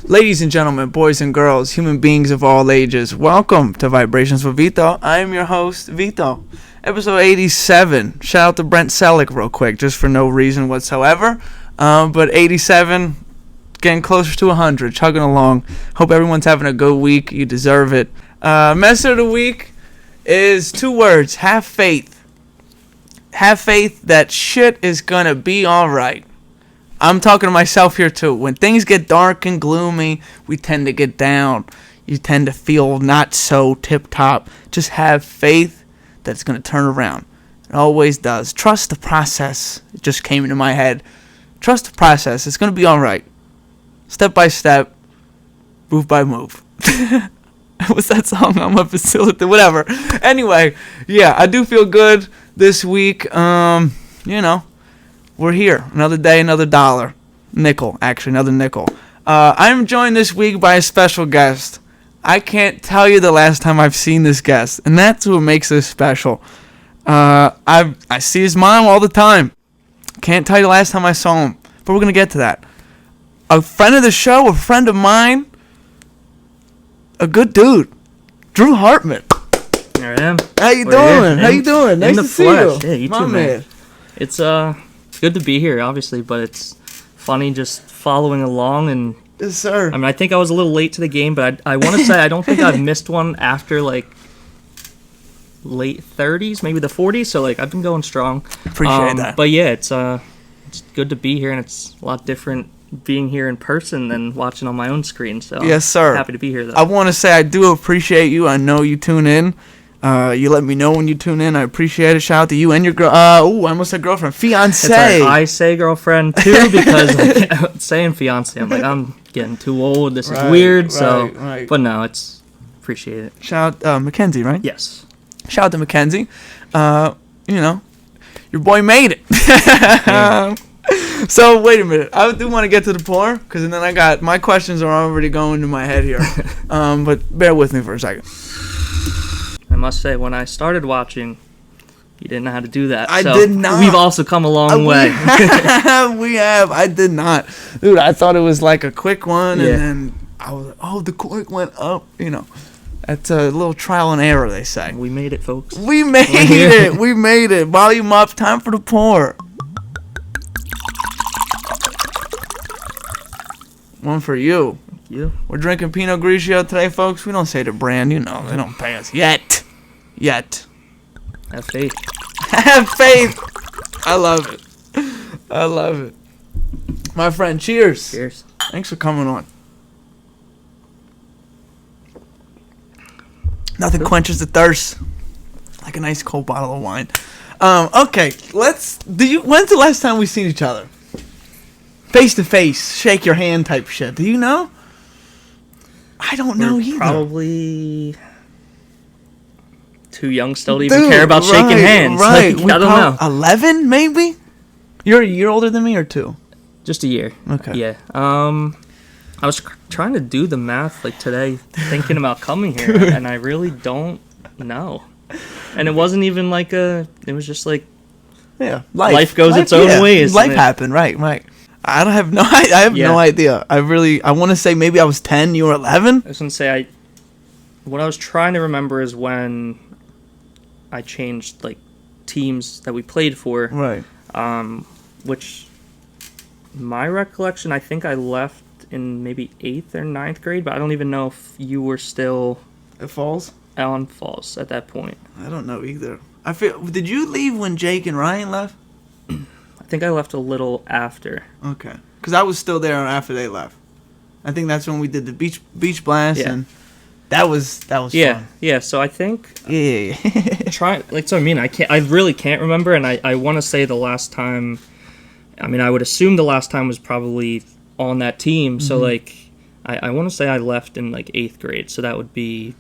Ladies and gentlemen, boys and girls, human beings of all ages, welcome to Vibrations with Vito. I am your host, Vito. Episode 87. Shout out to Brent Selleck real quick, just for no reason whatsoever. But 87, getting closer to 100, chugging along. Hope everyone's having a good week. You deserve it. Message of the week is 2 words. Have faith. Have faith that shit is gonna be alright. I'm talking to myself here too. When things get dark and gloomy, we tend to get down. You tend to feel not so tip-top. Just have faith that it's going to turn around. It always does. Trust the process. It just came into my head. Trust the process. It's going to be all right. Step by step. Move by move. What's that song? I'm a facilitator. Whatever. Anyway, yeah, I do feel good this week. We're here. Another day, another dollar. Nickel, actually, another nickel. I'm joined this week by a special guest. I can't tell you the last time I've seen this guest, and that's what makes this special. I see his mom all the time. Can't tell you the last time I saw him, but we're going to get to that. A friend of the show, a friend of mine, a good dude, Drew Hartman. There I am. How you doing? How you doing? Nice to see you. Yeah, you too, man. It's good to be here, obviously, but it's funny just following along. And yes, sir. I mean, I think I was a little late to the game, but I want to say I don't think I've missed one after like late 30s, maybe the 40s. So like I've been going strong. Appreciate that. But yeah, it's good to be here, and it's a lot different being here in person than watching on my own screen. So yes, sir. I'm happy to be here, though. I want to say I do appreciate you. I know you tune in. You let me know when you tune in. I appreciate it. Shout out to you and your girl. I almost said girlfriend. Fiancé. Right. I say girlfriend, too, because like, saying fiancé, I'm like, I'm getting too old. This is weird. Right. But no, appreciate it. Shout out Mackenzie, right? Yes. Shout out to Mackenzie. Your boy made it. So, wait a minute. I do want to get to the pour, because then my questions are already going to my head here. But bear with me for a second. I must say, when I started watching, you didn't know how to do that. I did not. We've also come a long way. We have. I did not. Dude, I thought it was like a quick one, and then I was like, oh, the quick went up. That's a little trial and error, they say. We made it, folks. We made it. We made it. Volume up. Time for the pour. One for you. Thank you. We're drinking Pinot Grigio today, folks. We don't say the brand. They don't pay us yet. Have faith. Have faith. I love it. My friend, cheers. Cheers. Thanks for coming on. Nothing quenches the thirst like a nice cold bottle of wine. Okay, when's the last time we've seen each other? Face to face, shake your hand type shit. Do you know? I don't know either. Probably too young still to even care about shaking hands. Right. Like, I don't know. 11, maybe? You're a year older than me, or 2? Just a year. Okay. Yeah. I was trying to do the math like today, thinking about coming here, and I really don't know. And it wasn't even like it was just like, life goes its own ways. Life happened, right. I have no idea. I want to say maybe I was 10, you were 11? I was going to say, what I was trying to remember is when I changed, like, teams that we played for. Right. Which, my recollection, I think I left in maybe 8th or 9th grade, but I don't even know if you were still... At Falls? On Falls at that point. I don't know either. Did you leave when Jake and Ryan left? I think I left a little after. Okay. Because I was still there after they left. I think that's when we did the beach blast, and that was fun. Yeah, so I think... Yeah. I really can't remember, and I want to say the last time... I mean, I would assume the last time was probably on that team, so, like, I want to say I left in, like, 8th grade, so that would be,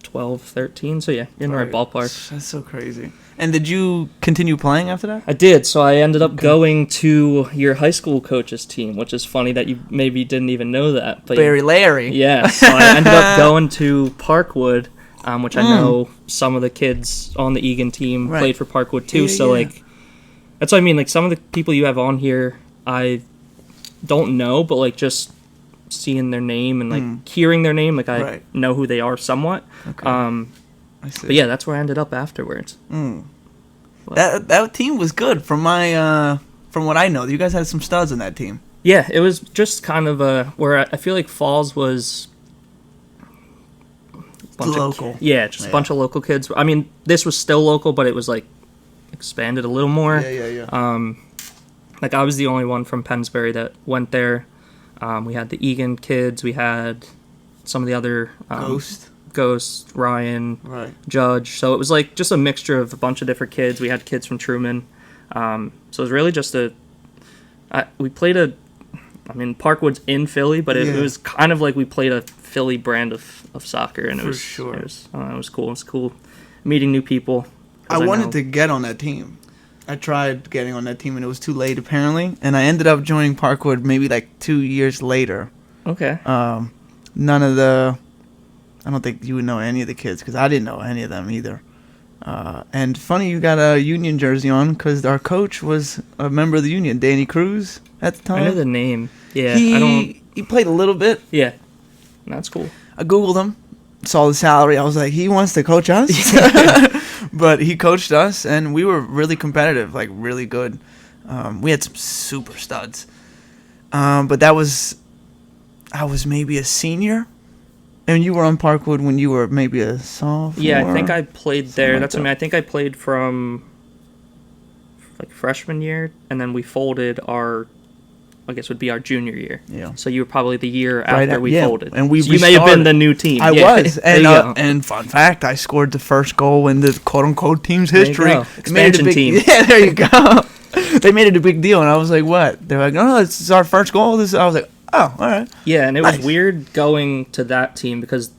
12, 13? So, yeah, in the right ballpark. That's so crazy. And did you continue playing after that? I did, so I ended up going to your high school coach's team, which is funny that you maybe didn't even know that. But Barry Larry. Yeah, so I ended up going to Parkwood, which I know some of the kids on the Egan team played for Parkwood too, like, that's what I mean, like, some of the people you have on here, I don't know, but like just seeing their name and like hearing their name, like I know who they are somewhat. Okay. I see. But yeah, that's where I ended up afterwards. That team was good from what I know. You guys had some studs on that team. Yeah, it was just kind of where I feel like Falls was local. A bunch of local kids. I mean, this was still local, but it was like expanded a little more. Yeah. Like I was the only one from Pennsbury that went there. We had the Egan kids. We had some of the other Ghost, Ryan, Judge. So it was like just a mixture of a bunch of different kids. We had kids from Truman. So it was really just we played Parkwood's in Philly, but it was kind of like we played a Philly brand of soccer, and it was cool. It was cool meeting new people. I wanted to get on that team. I tried getting on that team, and it was too late, apparently. And I ended up joining Parkwood maybe like 2 years later. Okay. I don't think you would know any of the kids, because I didn't know any of them either. And funny, you got a Union jersey on, because our coach was a member of the Union, Danny Cruz, at the time. I know the name. Yeah. He played a little bit. Yeah. That's cool. I Googled him, saw the salary. I was like, he wants to coach us? But he coached us, and we were really competitive, like really good. We had some super studs. But I was maybe a senior. And you were on Parkwood when you were maybe a sophomore? Yeah, I think I played there. Like I think I played from like freshman year, and then we folded I guess would be our junior year. Yeah. So you were probably the year after we folded. And you may have been the new team. I was. And fun fact, I scored the first goal in the quote-unquote team's history. Expansion team. Yeah, there you go. They made it a big deal, and I was like, what? They're like, no, this is our first goal. I was like, oh, all right. Yeah, and it was weird going to that team, because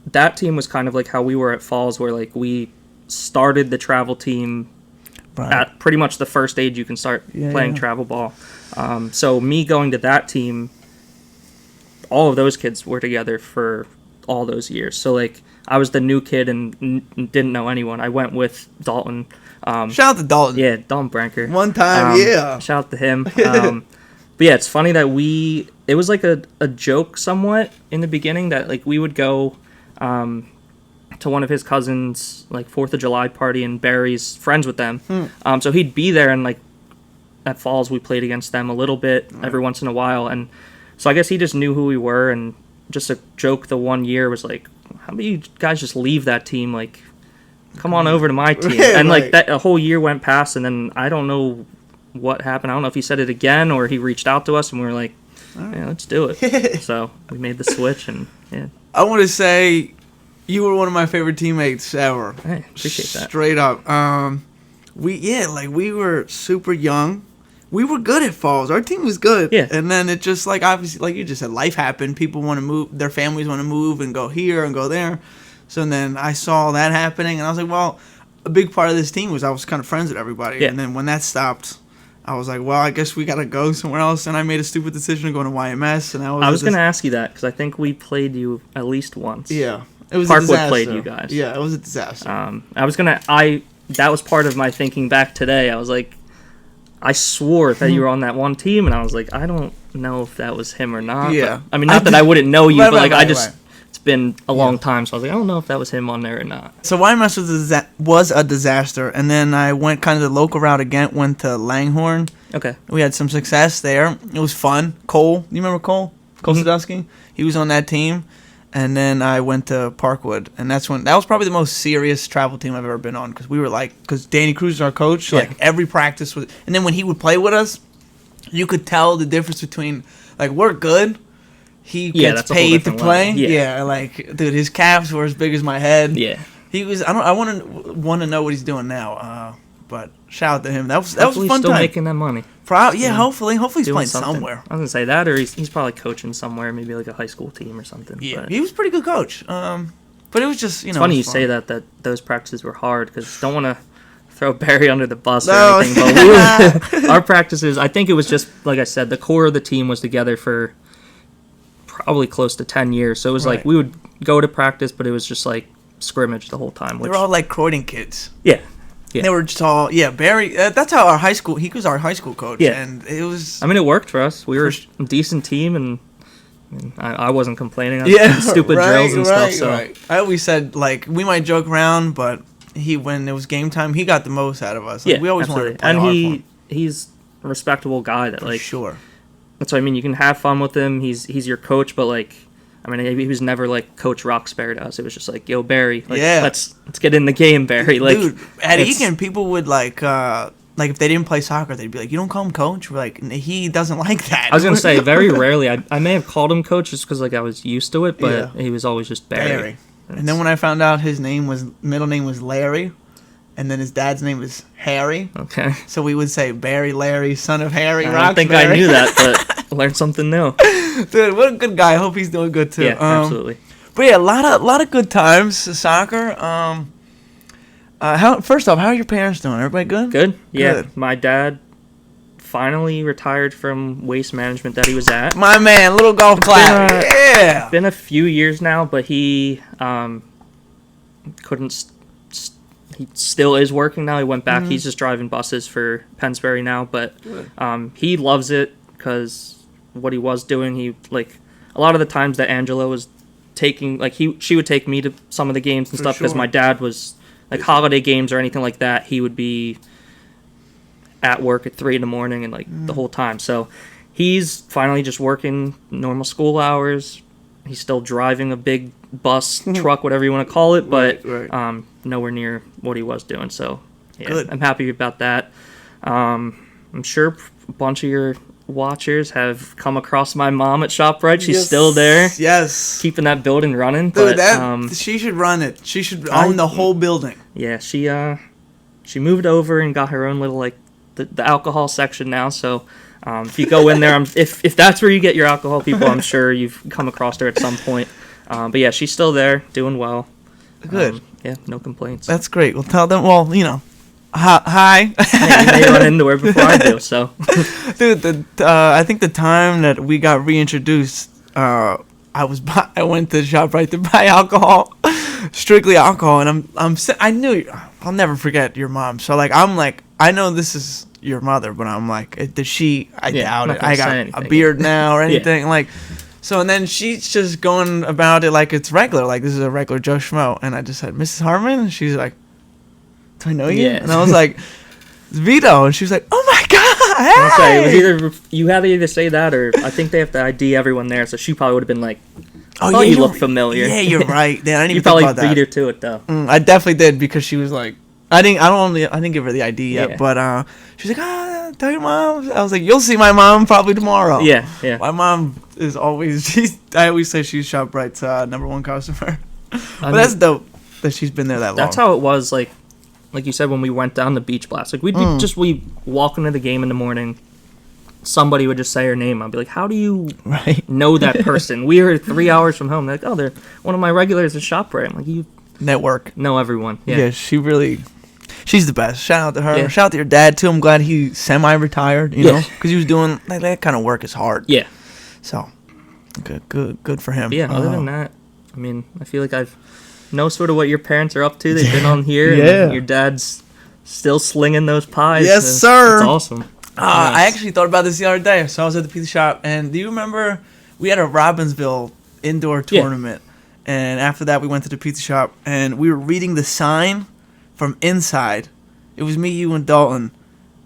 that team was kind of like how we were at Falls, where like we started the travel team at pretty much the first age you can start playing travel ball. So me going to that team, all of those kids were together for all those years. So like I was the new kid and didn't know anyone. I went with Dalton. Shout out to Dalton. Yeah, Dalton Branker. One time, Shout out to him. But yeah, it's funny that it was like a joke somewhat in the beginning that like we would go to one of his cousins' like 4th of July party, and Barry's friends with them. So he'd be there, and like at Falls we played against them a little bit every once in a while. And so I guess he just knew who we were, and just a joke the one year was like, how about you guys just leave that team? Like, come on over to my team. And like that a whole year went past, and then I don't know what happened. I don't know if he said it again or he reached out to us, and we were like, yeah, let's do it. So we made the switch, and yeah. I want to say you were one of my favorite teammates ever. Hey, appreciate that. Straight up. We were super young. We were good at Falls. Our team was good. Yeah. And then it just, like, obviously, like you just said, life happened. People want to move. Their families want to move and go here and go there. So then I saw that happening, and I was like, well, a big part of this team was I was kind of friends with everybody. Yeah. And then when that stopped, I was like, well, I guess we got to go somewhere else. And I made a stupid decision of going to YMS. And I was going to ask you that, because I think we played you at least once. Yeah. It was Parkwood played you guys. Yeah, it was a disaster. That was part of my thinking back today. I was like, I swore that you were on that one team, and I was like, I don't know if that was him or not. Yeah. But, I mean, not that I wouldn't know you, but like it's been a long time, so I was like, I don't know if that was him on there or not. So YMS was a disaster, and then I went kind of the local route again, went to Langhorne. Okay. We had some success there. It was fun. Cole, you remember Cole? Cole Sadowski? He was on that team. And then I went to Parkwood, and that was probably the most serious travel team I've ever been on, because Danny Cruz is our coach. Yeah. Like every practice was, and then when he would play with us, you could tell the difference between like we're good. He gets paid to play. Yeah, like dude, his calves were as big as my head. Yeah, he was. I want to know what he's doing now. But shout out to him. That was a fun still time. Still making that money. Hopefully he's playing something. somewhere. I was gonna say that, or he's probably coaching somewhere, maybe like a high school team or something. Yeah, but he was a pretty good coach. But it was just it's funny you say that those practices were hard, because don't want to throw Barry under the bus or anything. But our practices, I think it was just like I said, the core of the team was together for probably close to 10 years. So it was like we would go to practice, but it was just like scrimmage the whole time. They were all like Croydon kids. Yeah. They were just all Barry. That's how our high school. He was our high school coach, and it was. I mean, it worked for us. We were a decent team, and I wasn't complaining on stupid drills and stuff. So I always said like we might joke around, but when it was game time, he got the most out of us. Like, we always wanted to play hard for him. He's a respectable guy that like. Sure. That's what I mean. You can have fun with him. He's your coach, but like. I mean, he was never like Coach Roxbury to us. It was just like, yo, Barry, like, let's get in the game, Barry. Like, dude, at Egan, people would like if they didn't play soccer, they'd be like, you don't call him coach. We're like, he doesn't like that. I was gonna say very rarely. I may have called him coach just because like I was used to it, but he was always just Barry. And then when I found out his middle name was Larry, and then his dad's name was Harry. Okay. So we would say Barry Larry, son of Harry Roxbury. I don't think I knew that, but I learned something new. Dude, what a good guy. I hope he's doing good too. Yeah, absolutely. But yeah, a lot of good times soccer. First off, how are your parents doing? Everybody good? Good. Yeah. Good. My dad finally retired from waste management that he was at. My man, little golf clap. It's been a few years now, but he couldn't. He still is working now. He went back. He's just driving buses for Pennsbury now, but he loves it because what he was doing, he like a lot of the times that Angela was taking, like she would take me to some of the games and stuff because my dad was like holiday games or anything like that. He would be at work at 3 a.m. and like the whole time. So he's finally just working normal school hours. He's still driving a big bus, truck, whatever you want to call it, but nowhere near what he was doing. So yeah, good. I'm happy about that. I'm sure a bunch of your watchers have come across my mom at ShopRite. She's still there. Yes. Keeping that building running. Dude, she should run it. She should own the whole building. Yeah, she moved over and got her own little like the alcohol section now. So if you go in there, if that's where you get your alcohol, people, I'm sure you've come across her at some point. But yeah, she's still there, doing well. Good. Yeah, no complaints. That's great. Well, tell them. Well, hi. Yeah, you may run into her before I do. So, dude, I think the time that we got reintroduced, I went to ShopRite to buy alcohol, strictly alcohol, and I knew I'll never forget your mom. So like I know this is your mother, but I'm like, does she? I doubt it. I got a beard now or anything like. So, and then she's just going about it like it's regular, like this is a regular Joe Schmo. And I just said, Mrs. Harmon? And she's like, do I know you? Yeah. And I was like, it's Vito. And she was like, oh my God, hey! It was you had to either say that or I think they have to ID everyone there. So she probably would have been like, oh, you look familiar. Yeah, you're right. Yeah, I didn't you even probably think about beat that. her to it, though. I definitely did because she was like, I didn't give her the ID yet, but she's like, tell your mom. I was like, you'll see my mom probably tomorrow. Yeah. My mom is always, I always say she's ShopRite's #1 customer. But that's dope that she's been there that long. That's how it was, like you said, when we went down the beach blast. Like, we'd walk into the game in the morning, somebody would just say her name. I'd be like, how do you know that person? We were 3 hours from home. They're like, oh, they're one of my regulars at ShopRite. I'm like, you network. Know everyone. Yeah, she's the best. Shout out to her. Yeah. Shout out to your dad too. I'm glad he semi-retired. You know, because he was doing like that kind of work is hard. Yeah. So, good for him. Yeah. Other than that, I mean, I feel like I've know sort of what your parents are up to. They've been on here. Yeah. And your dad's still slinging those pies. Yes, sir. That's awesome. Nice. I actually thought about this the other day. So I was at the pizza shop, and do you remember we had a Robbinsville indoor tournament? Yeah. And after that, we went to the pizza shop, and we were reading the sign from inside. It was me, you, and Dalton.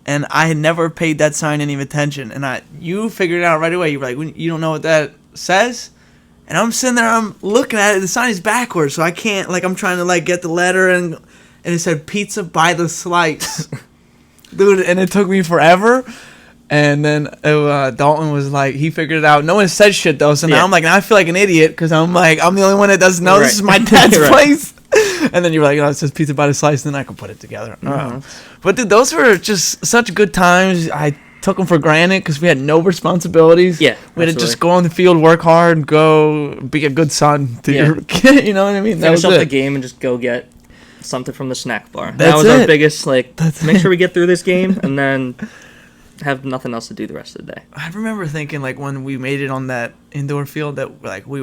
And I had never paid that sign any attention. And you figured it out right away. You were like, you don't know what that says? And I'm sitting there, I'm looking at it. The sign is backwards, so I can't, like, I'm trying to, like, get the letter. And it said, pizza by the slice. Dude, and it took me forever. And then Dalton was like, he figured it out. No one said shit, though. So now I'm like, now I feel like an idiot because I'm like, I'm the only one that doesn't know this is my dad's place. And then you were like, it says pizza by the slice. And then I can put it together. But, dude, those were just such good times. I took them for granted because we had no responsibilities. Yeah, we had to just go on the field, work hard, go be a good son to your kid. You know what I mean? Finish up the game and just go get something from the snack bar. That was our biggest, make sure we get through this game. And then have nothing else to do the rest of the day. I remember thinking like when we made it on that indoor field that like we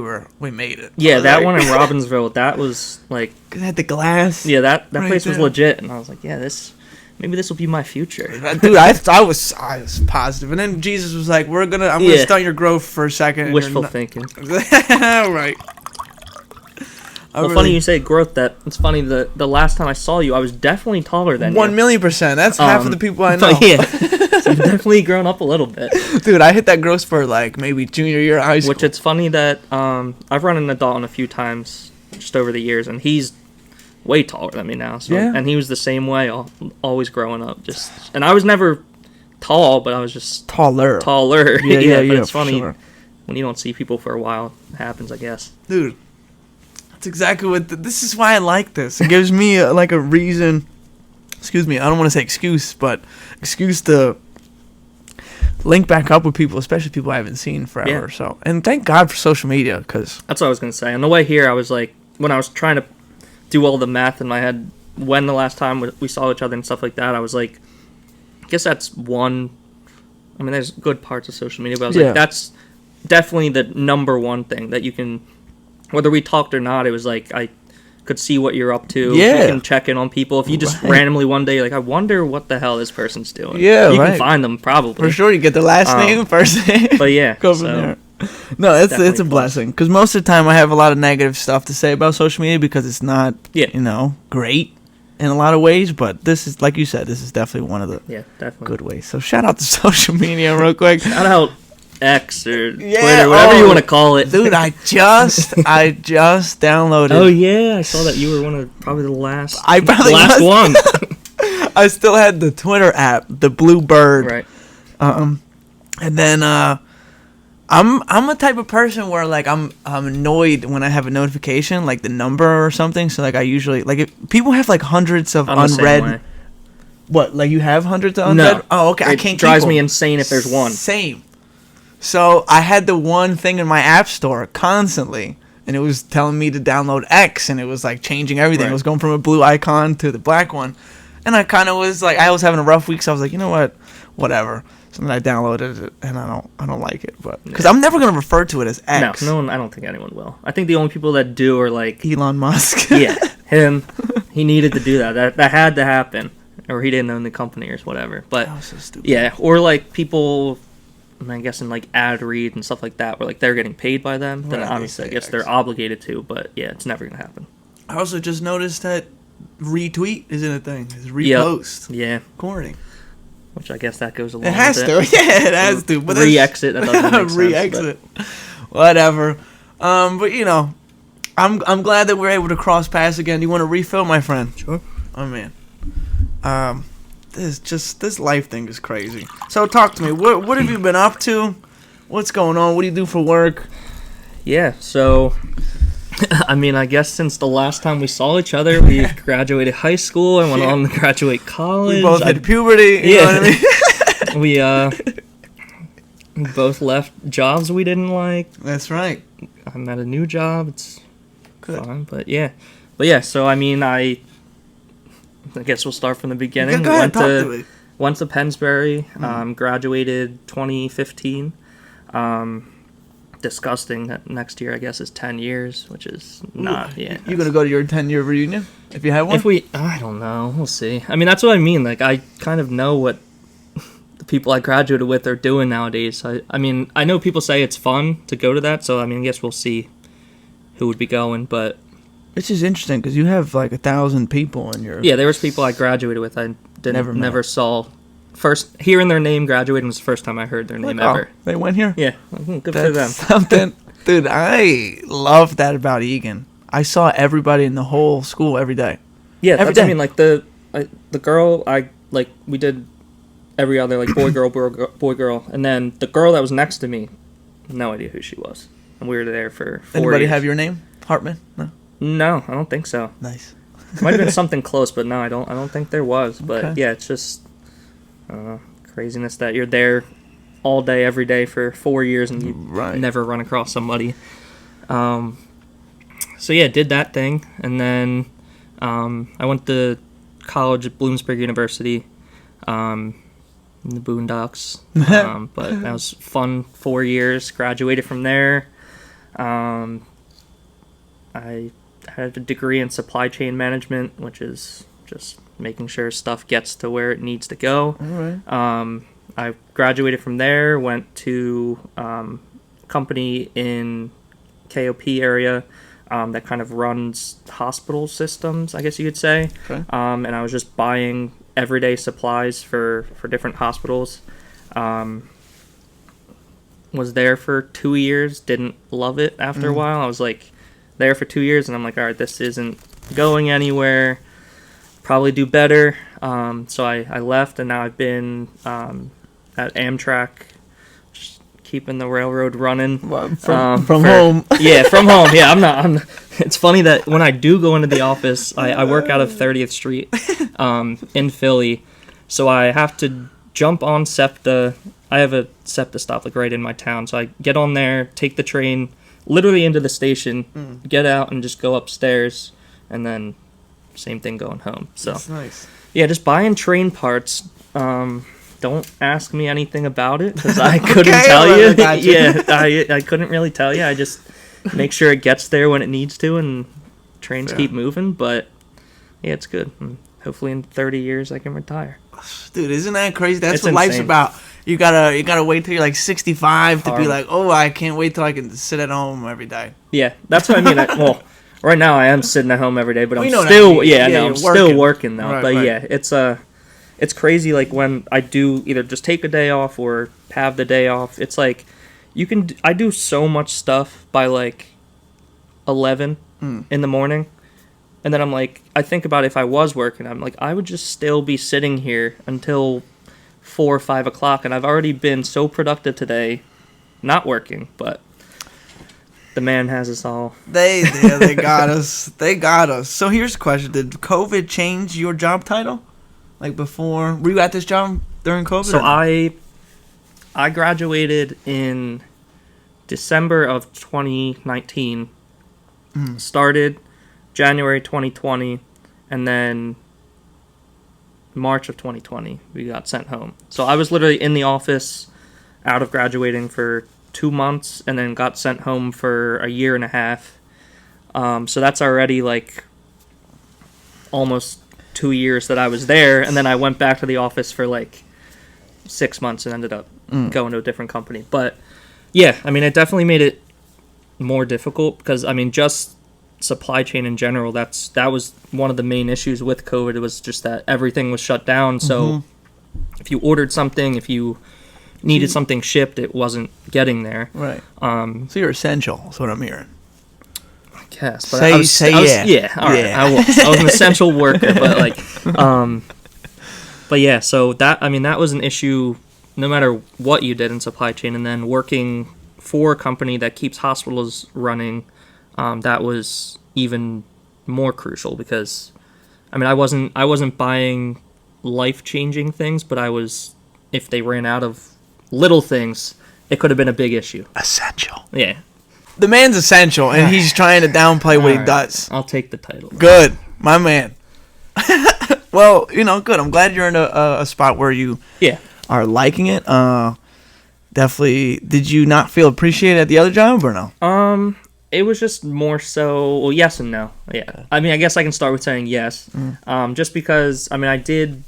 made it. Yeah, that like, one in Robbinsville, that was like, it had the glass. yeah, that right place was there. legit, and I was like, yeah, maybe this will be my future. Dude, I was positive, and then Jesus was like, I'm gonna stunt your growth for a second. Wishful thinking. Right. Well, funny you say growth. That it's funny. The last time I saw you, I was definitely taller than you. 1,000,000%. That's half of the people I know. Yeah, so you've definitely grown up a little bit. Dude, I hit that growth spurt like maybe junior year of high school. Which it's funny that I've run into Dalton a few times just over the years, and he's way taller than me now. So, Yeah. And he was the same way, always growing up. And I was never tall, but I was just taller. Yeah, but it's for funny sure. when you don't see people for a while. It happens, I guess. Dude, that's exactly what. This is why I like this. It gives me like a reason. Excuse me. I don't want to say excuse, but excuse to link back up with people, especially people I haven't seen forever. Yeah. So, and thank God for social media, because That's what I was gonna say. On the way here, I was like, when I was trying to do all the math in my head, when the last time we saw each other and stuff like that, I was like, I guess that's one. I mean, there's good parts of social media, but I was Yeah. like, that's definitely the number one thing that you can, whether we talked or not, it was like I could see what you're up to. Yeah. You can check in on people. If you just Right. randomly one day, like, I wonder what the hell this person's doing. Yeah, you right. can find them probably. for sure you get the last name, first name. But yeah, Go from so, there. No, it's a definitely blessing, because most of the time I have a lot of negative stuff to say about social media because it's not, Yeah. great in a lot of ways. But this is, like you said, this is definitely one of the Yeah, definitely. good ways. So shout out to social media real quick. Shout out X or Yeah, Twitter, whatever you oh, want to call it. Dude, I just downloaded. Oh yeah, I saw that you were one of probably the last. I probably last was. one. I still had the Twitter app, the Blue Bird. Right. And then I'm a type of person where like I'm annoyed when I have a notification, like the number or something. So like I usually like if people have like hundreds of I'm the same unread. way. What, like you have hundreds of unread? No. Oh, okay. I It can't. drives keep me them. insane if there's one. Same. So I had the one thing in my app store constantly, and it was telling me to download X, and it was like changing everything. Right. It was going from a blue icon to the black one, and I kind of was like, I was having a rough week, so I was like, you know what, whatever. So then I downloaded it, and I don't like it, but because I'm never gonna refer to it as X. No one. I don't think anyone will. I think the only people that do are like, Elon Musk. yeah, him. He needed to do that. That had to happen, or he didn't own the company or whatever. But That was so stupid. yeah, or like people. I guess in like ad read and stuff like that, where like they're getting paid by them. Then Right, obviously, I they guess say they're X. obligated to. But yeah, it's never gonna happen. I also just noticed that retweet isn't a thing. It's repost. Yeah, Corny. which I guess that goes along. It has with to. it. Yeah, it has to. But that's- Re-exit. That doesn't make sense. Re-exit. Whatever. But you know, I'm glad that we're able to cross paths again. You want to refill, my friend? Sure. Oh man. This life thing is crazy. So talk to me. What have you been up to? What's going on? What do you do for work? Yeah, so I mean, I guess since the last time we saw each other, we graduated high school and went Yeah. on to graduate college. We both had puberty. You know what I mean? We both left jobs we didn't like. That's right. I'm at a new job. It's Good. fine, but yeah. So I mean, I guess we'll start from the beginning. Go ahead, talk to me. Went to Pennsbury. Graduated 2015. Disgusting that next year I guess is 10 years, which is not. Yeah, You gonna go to your 10-year reunion if you have one? I don't know, we'll see. I mean, that's what I mean. Like, I kind of know what the people I graduated with are doing nowadays. I mean, I know people say it's fun to go to that, so I mean, I guess we'll see who would be going. But It's just interesting because you have like 1,000 people in your. yeah, there was people I graduated with I Never met. never saw. First hearing their name graduating was the first time I heard their name Like, ever. oh, they went here. Yeah, good for them. That's something, dude. I love that about Egan. I saw everybody in the whole school every day. Yeah, Every that's what I day. mean. Like the girl we did every other like boy girl, and then the girl that was next to me, no idea who she was, and we were there for 4 Anybody years. have your name? Hartman? No. No, I don't think so. Nice. Might have been something close, but no, I don't think there was. But Okay. yeah, it's just craziness that you're there all day, every day for 4 years, and you Right. never run across somebody. So yeah, did that thing, and then I went to college at Bloomsburg University. in the boondocks. But that was fun 4 years. Graduated from there. I had a degree in supply chain management, which is just making sure stuff gets to where it needs to go. All right. I graduated from there, went to a company in KOP area that kind of runs hospital systems, I guess you could say. Okay. And I was just buying everyday supplies for different hospitals. Was there for 2 years, didn't love it after a while. I was like there for 2 years, and I'm like, all right, this isn't going anywhere. Probably do better. So I left, and now I've been at Amtrak, just keeping the railroad running. From home. Yeah, from home. Yeah, I'm not. It's funny that when I do go into the office, I work out of 30th Street in Philly, so I have to jump on SEPTA. I have a SEPTA stop like right in my town, so I get on there, take the train literally into the station, get out, and just go upstairs, and then same thing going home. So That's nice. yeah, just buying train parts. Don't ask me anything about it because I couldn't tell you. Yeah, I couldn't really tell you. I just make sure it gets there when it needs to, and trains keep moving. But yeah, it's good. And hopefully in 30 years I can retire. Dude, isn't that crazy? That's It's what life's insane. about. You gotta wait till you're like 65 to be Hard. like, oh, I can't wait till I can sit at home every day. Yeah, that's what I mean. Well, right now I am sitting at home every day, but We I'm know that. still Yeah, I'm you're still working though. Right, but right. yeah, it's crazy. Like when I do either just take a day off or have the day off, it's like I do so much stuff by like 11 in the morning, and then I'm like, I think about if I was working, I'm like, I would just still be sitting here until 4 or 5 o'clock, and I've already been so productive today, not working, but the man has us all. They got us. They got us. So here's the question: did COVID change your job title? Like before, were you at this job during COVID? So I graduated in December of 2019, started January 2020, and then March of 2020 we got sent home. So I was literally in the office out of graduating for 2 months, and then got sent home for a year and a half. So that's already like almost 2 years that I was there, and then I went back to the office for like 6 months and ended up going to a different company. But yeah, I mean, it definitely made it more difficult because I mean, just supply chain in general, that was one of the main issues with COVID. It was just that everything was shut down. So if you ordered something, if you needed something shipped, it wasn't getting there. right. So you're essential. That's what I'm hearing. I guess. But Say I was, yeah. Yeah, all right. Yeah. I was an essential worker, but like, but yeah. So that was an issue, no matter what you did in supply chain, and then working for a company that keeps hospitals running, that was even more crucial because, I mean, I wasn't buying life-changing things, but if they ran out of little things, it could have been a big issue. Essential. Yeah. The man's essential, and he's trying to downplay what he Alright, does. I'll take the title. Good, my man. Well, good. I'm glad you're in a spot where you are liking it. Definitely. Did you not feel appreciated at the other job or no? It was just more so, well, yes and no. Yeah. I mean, I guess I can start with saying yes. Just because, I mean, I did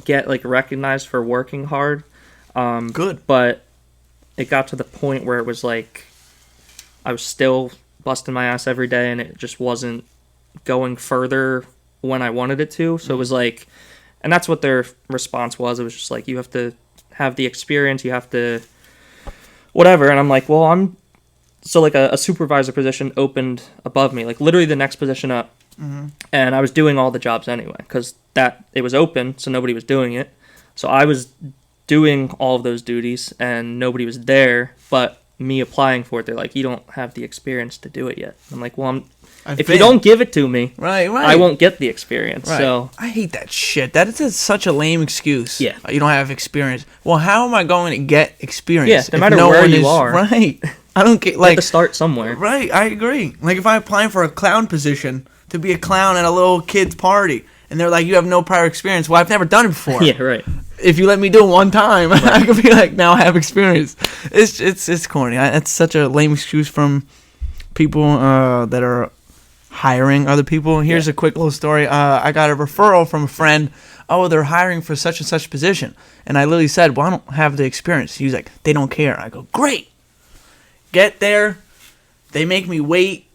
get, like, recognized for working hard. Good. But it got to the point where it was, like, I was still busting my ass every day, and it just wasn't going further when I wanted it to. So it was, like, and that's what their response was. It was just, like, you have to have the experience, you have to whatever. And I'm like, well, so like a supervisor position opened above me, like literally the next position up, and I was doing all the jobs anyway because it was open, so nobody was doing it. So I was doing all of those duties, and nobody was there. But me applying for it, they're like, you don't have the experience to do it yet. I'm like, well, if you don't give it to me, right, I won't get the experience. Right. So I hate that shit. That is such a lame excuse. Yeah. You don't have experience. Well, how am I going to get experience? Yeah, no if matter where one you is, are. Right. I don't get you have like to start somewhere. Right, I agree. Like if I'm applying for a clown position to be a clown at a little kid's party, And they're like, you have no prior experience. Well, I've never done it before. Yeah, right. If you let me do it one time, right. I could be like, now I have experience. It's corny. It's such a lame excuse from people that are hiring other people. Here's a quick little story. I got a referral from a friend. Oh, they're hiring for such and such position. And I literally said, well, I don't have the experience. He was like, they don't care. I go, great. Get there. They make me wait.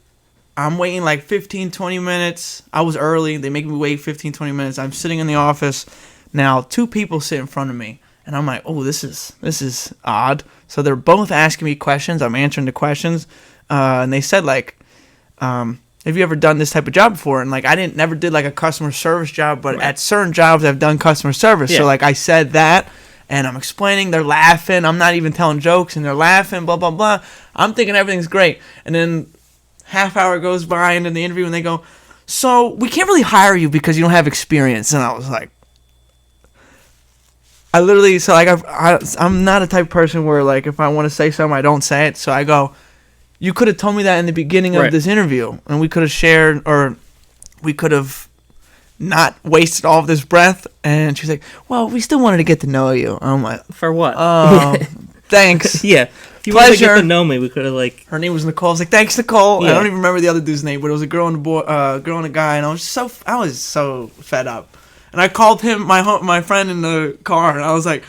I'm waiting like 15, 20 minutes. I was early. They make me wait 15, 20 minutes. I'm sitting in the office. Now, 2 people sit in front of me. And I'm like, oh, this is odd. So they're both asking me questions. I'm answering the questions. And they said, like, have you ever done this type of job before? And, like, I never did, like, a customer service job. But at certain jobs, I've done customer service. Yeah. So, like, I said that. And I'm explaining. They're laughing. I'm not even telling jokes. And they're laughing, blah, blah, blah. I'm thinking everything's great. And then half hour goes by into the interview and they go, so we can't really hire you because you don't have experience. And I was like, I literally, so like I'm not a type of person where like if I want to say something, I don't say it. So I go, you could have told me that in the beginning of this interview and we could have shared, or we could have not wasted all of this breath. And she's like, well, we still wanted to get to know you. I'm like, for what? Oh, thanks. Yeah. If you wanted to get to know me, we could have like. Her name was Nicole. I was like, thanks, Nicole. Yeah. I don't even remember the other dude's name, but it was a girl and a guy, and I was so fed up. And I called him, my friend in the car, and I was like,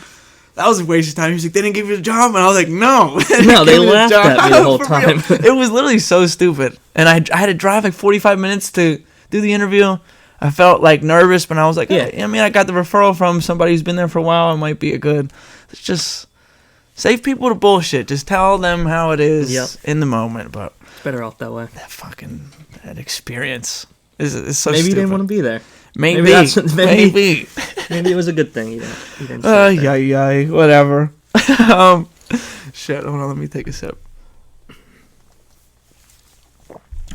that was a waste of time. He was like, they didn't give you a job, and I was like, no. No, they laughed at me the whole time. It was literally so stupid, and I had to drive like 45 minutes to do the interview. I felt like nervous, but I was like, hey, I mean, I got the referral from somebody who's been there for a while. It might be a good. It's just. Save people the bullshit. Just tell them how it is in the moment. But it's better off that way. That experience is so maybe stupid. You didn't want to be there. Maybe maybe it was a good thing. You didn't whatever. Shit. Hold on. Let me take a sip.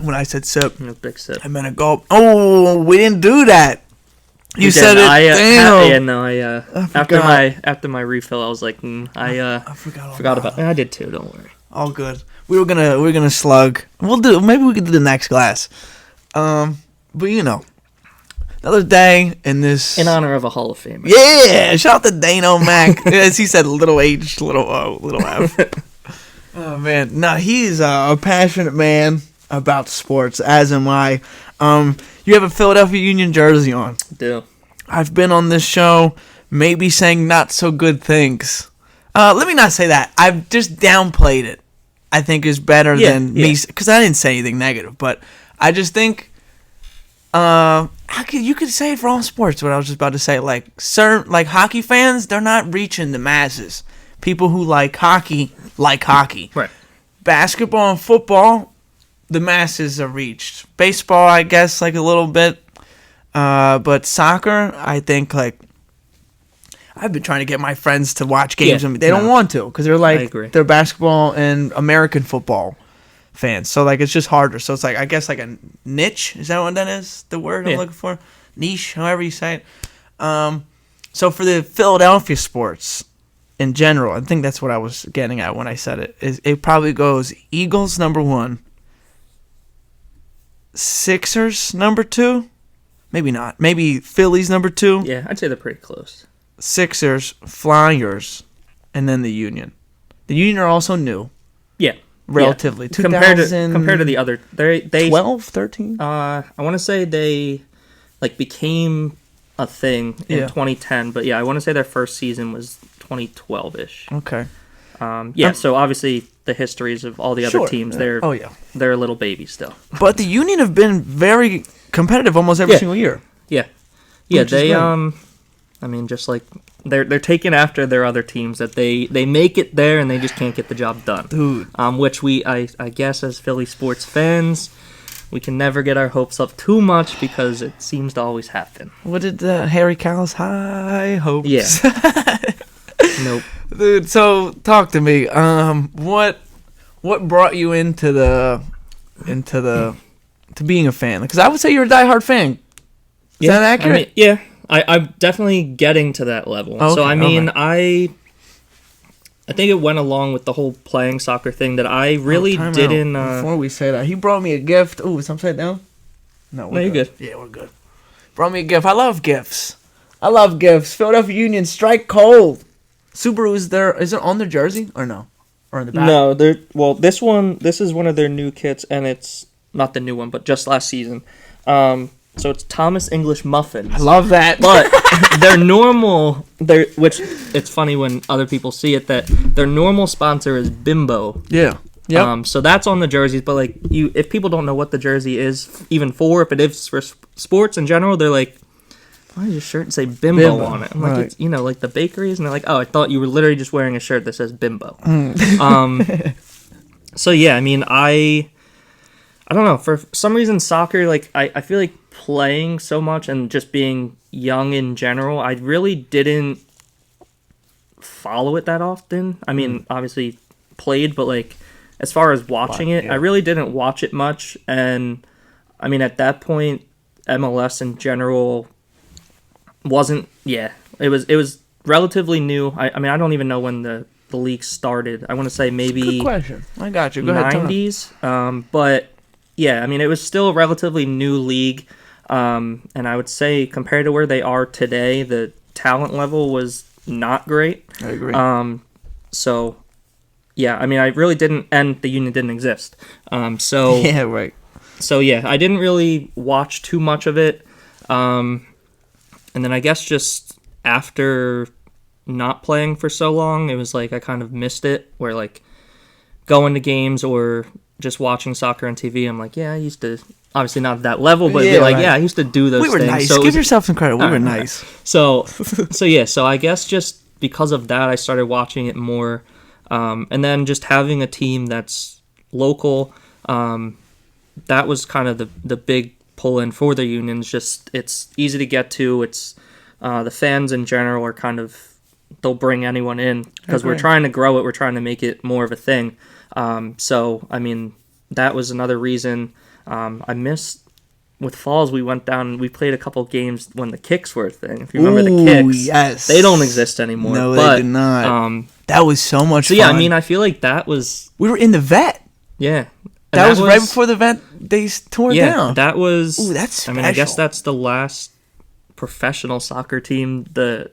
When I said sip, a big sip. I meant a gulp. Oh, we didn't do that. You said it. Damn. After my refill, I was like, I forgot about it. I did too. Don't worry. All good. We're gonna slug. Maybe we could do the next glass. But you know, another day in honor of a Hall of Famer. Yeah, shout out to Dano Mack. As he said, little H, little O, little F. Oh man, no, he's a passionate man about sports, as am I. You have a Philadelphia Union jersey on. I do. I've been on this show maybe saying not so good things. Let me not say that. I've just downplayed it. I think is better than me, because I didn't say anything negative. But I just think you could say it for all sports. What I was just about to say, like certain hockey fans, they're not reaching the masses. People who like hockey. Right. Basketball and football, the masses are reached. Baseball, I guess, like a little bit. But soccer, I think, like, I've been trying to get my friends to watch games. They don't want to because they're like, they're basketball and American football fans. So, like, it's just harder. So, it's like, I guess, like a niche. Is that what that is? The word I'm looking for? Niche, however you say it. So, for the Philadelphia sports in general, I think that's what I was getting at when I said it. It probably goes Eagles, number 1. Sixers, number 2. Maybe not. Maybe Phillies, number 2. Yeah, I'd say they're pretty close. Sixers, Flyers, and then the Union. The Union are also new. Yeah. Relatively. Yeah. Compared to the other. They 12, 13? I want to say they became a thing in 2010. But yeah, I want to say their first season was 2012-ish. Okay. So obviously the histories of all the other teams, they're a little baby still. But the Union have been very competitive almost every single year. Yeah. Yeah, they I mean, just like they're taking after their other teams that they make it there and they just can't get the job done. Dude. Which I guess as Philly sports fans, we can never get our hopes up too much because it seems to always happen. What did Harry Cowell's high hopes? Yeah. Nope. Dude, so talk to me. What brought you into being a fan? Because I would say you're a diehard fan. Is that accurate? I'm definitely getting to that level. Okay, so I mean, I think it went along with the whole playing soccer thing that I really didn't. Before we say that, he brought me a gift. Oh, it's upside down. No, you're good. Yeah, we're good. brought me a gift. I love gifts. Philadelphia Union, strike cold. Subaru is it on their jersey or no? Or in the back? No, this is one of their new kits, and it's not the new one, but just last season. So it's Thomas English Muffins. I love that. But which it's funny when other people see it, that their normal sponsor is Bimbo. Yeah. Yep. So that's on the jerseys, but like if people don't know what the jersey is, even if it is for sports in general, they're like, why does your shirt say Bimbo on it? I'm like, right. It's, like the bakeries, and they're like, oh, I thought you were literally just wearing a shirt that says Bimbo. So yeah, I mean, I don't know, for some reason soccer, like I feel like playing so much and just being young in general, I really didn't follow it that often. I mean, obviously played, but like as far as watching it, I really didn't watch it much. And I mean, at that point, MLS in general wasn't. Yeah, it was relatively new. I mean, I don't even know when the league started. I want to say maybe good question. I got you. Go ahead. 90s. But yeah, I mean, it was still a relatively new league. And I would say compared to where they are today, the talent level was not great. I agree. So yeah, I mean, I really didn't, and the Union didn't exist. So yeah, right. So yeah, I didn't really watch too much of it. And then I guess just after not playing for so long, it was like I kind of missed it, where like going to games or just watching soccer on TV, I'm like, yeah, I used to, obviously not at that level, but I used to do those things. We were nice. So Give yourself some credit. We were nice. So yeah, so I guess just because of that, I started watching it more. And then just having a team that's local, that was kind of the big pull-in for the Unions. Just it's easy to get to. It's the fans in general are kind of, they'll bring anyone in because we're trying to grow it. We're trying to make it more of a thing. So, I mean, that was another reason. I missed, with Falls, we went down and we played a couple games when the kicks were a thing. If you remember the kicks, yes. They don't exist anymore. No, but, they did not. That was so much fun. So, yeah, I mean, I feel like that was... We were in the vet. Yeah. That was right before the vet, they tore it down. Yeah, that was... Ooh, that's special. I mean, I guess that's the last professional soccer team the